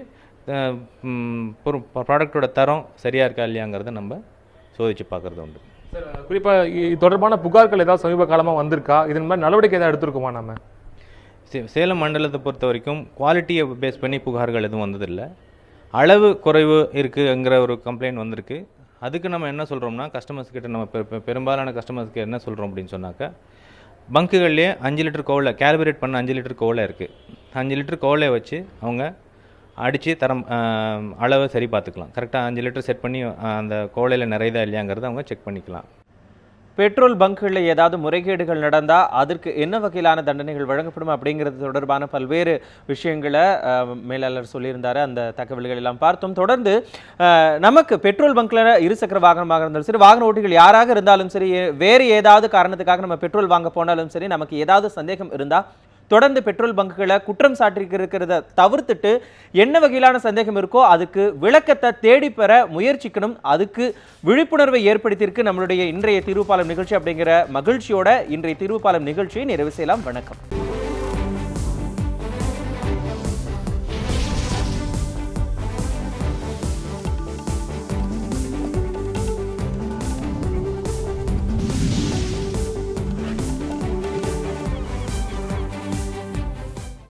[SPEAKER 22] ப்ராடக்டோட தரம் சரியாக இருக்கா இல்லையாங்கிறத நம்ம சோதித்து பார்க்குறது உண்டு.
[SPEAKER 5] சார், குறிப்பாக இது தொடர்பான புகார்கள் ஏதாவது சமீப காலமாக வந்திருக்கா? இதன் மாதிரி நடவடிக்கை ஏதாவது எடுத்துருக்குமா நம்ம?
[SPEAKER 22] சேலம் மண்டலத்தை பொறுத்த வரைக்கும் குவாலிட்டியை பேஸ் பண்ணி புகார்கள் எதுவும் வந்ததில்லை. அளவு குறைவு இருக்குங்கிற ஒரு கம்ப்ளைண்ட் வந்திருக்கு. அதுக்கு நம்ம என்ன சொல்கிறோம்னா, கஸ்டமர்ஸ் கிட்ட நம்ம பெரும்பாலான கஸ்டமர்ஸ்க்கு என்ன சொல்கிறோம் அப்படின்னு சொன்னாக்கா, பங்குகள்லேயே 5 லிட்டர் கோலை கேல்குலேட் பண்ண 5 லிட்டர் கோலை இருக்குது. 5 லிட்டர் கோலை வச்சு அவங்க அடித்து தரம் அளவை சரி பார்த்துக்கலாம். கரெக்டாக 5 லிட்டர் செட் பண்ணி அந்த கோலையில் நிறையதா இல்லையாங்கிறத அவங்க செக் பண்ணிக்கலாம்.
[SPEAKER 1] பெட்ரோல் பங்குகளில் ஏதாவது முறைகேடுகள் நடந்தால் அதற்கு என்ன வகையிலான தண்டனைகள் வழங்கப்படும் அப்படிங்கிறது தொடர்பான பல்வேறு விஷயங்களை மேலாளர் சொல்லியிருந்தார். அந்த தகவல்கள் எல்லாம் பார்த்தோம். தொடர்ந்து நமக்கு பெட்ரோல் பங்கில் இருசக்கர வாகனமாக இருந்தாலும் சரி, வாகன ஓட்டிகள் யாராக இருந்தாலும் சரி, வேறு ஏதாவது காரணத்துக்காக நம்ம பெட்ரோல் வாங்க போனாலும் சரி, நமக்கு ஏதாவது சந்தேகம் இருந்தால் தொடர்ந்து பெட்ரோல் பங்குகளை குற்றம் சாட்டிருக்கிறத தவிர்த்துட்டு என்ன வகையிலான சந்தேகம் இருக்கோ அதுக்கு விளக்கத்தை தேடிப்பெற முயற்சிக்கணும். அதுக்கு விழிப்புணர்வை ஏற்படுத்தியிருக்கு நம்மளுடைய இன்றைய தீர்வுப்பாலம் நிகழ்ச்சி. அப்படிங்கிற மகிழ்ச்சியோட இன்றைய தீர்வுப்பாலம் நிகழ்ச்சியை நிறைவு செய்யலாம். வணக்கம்.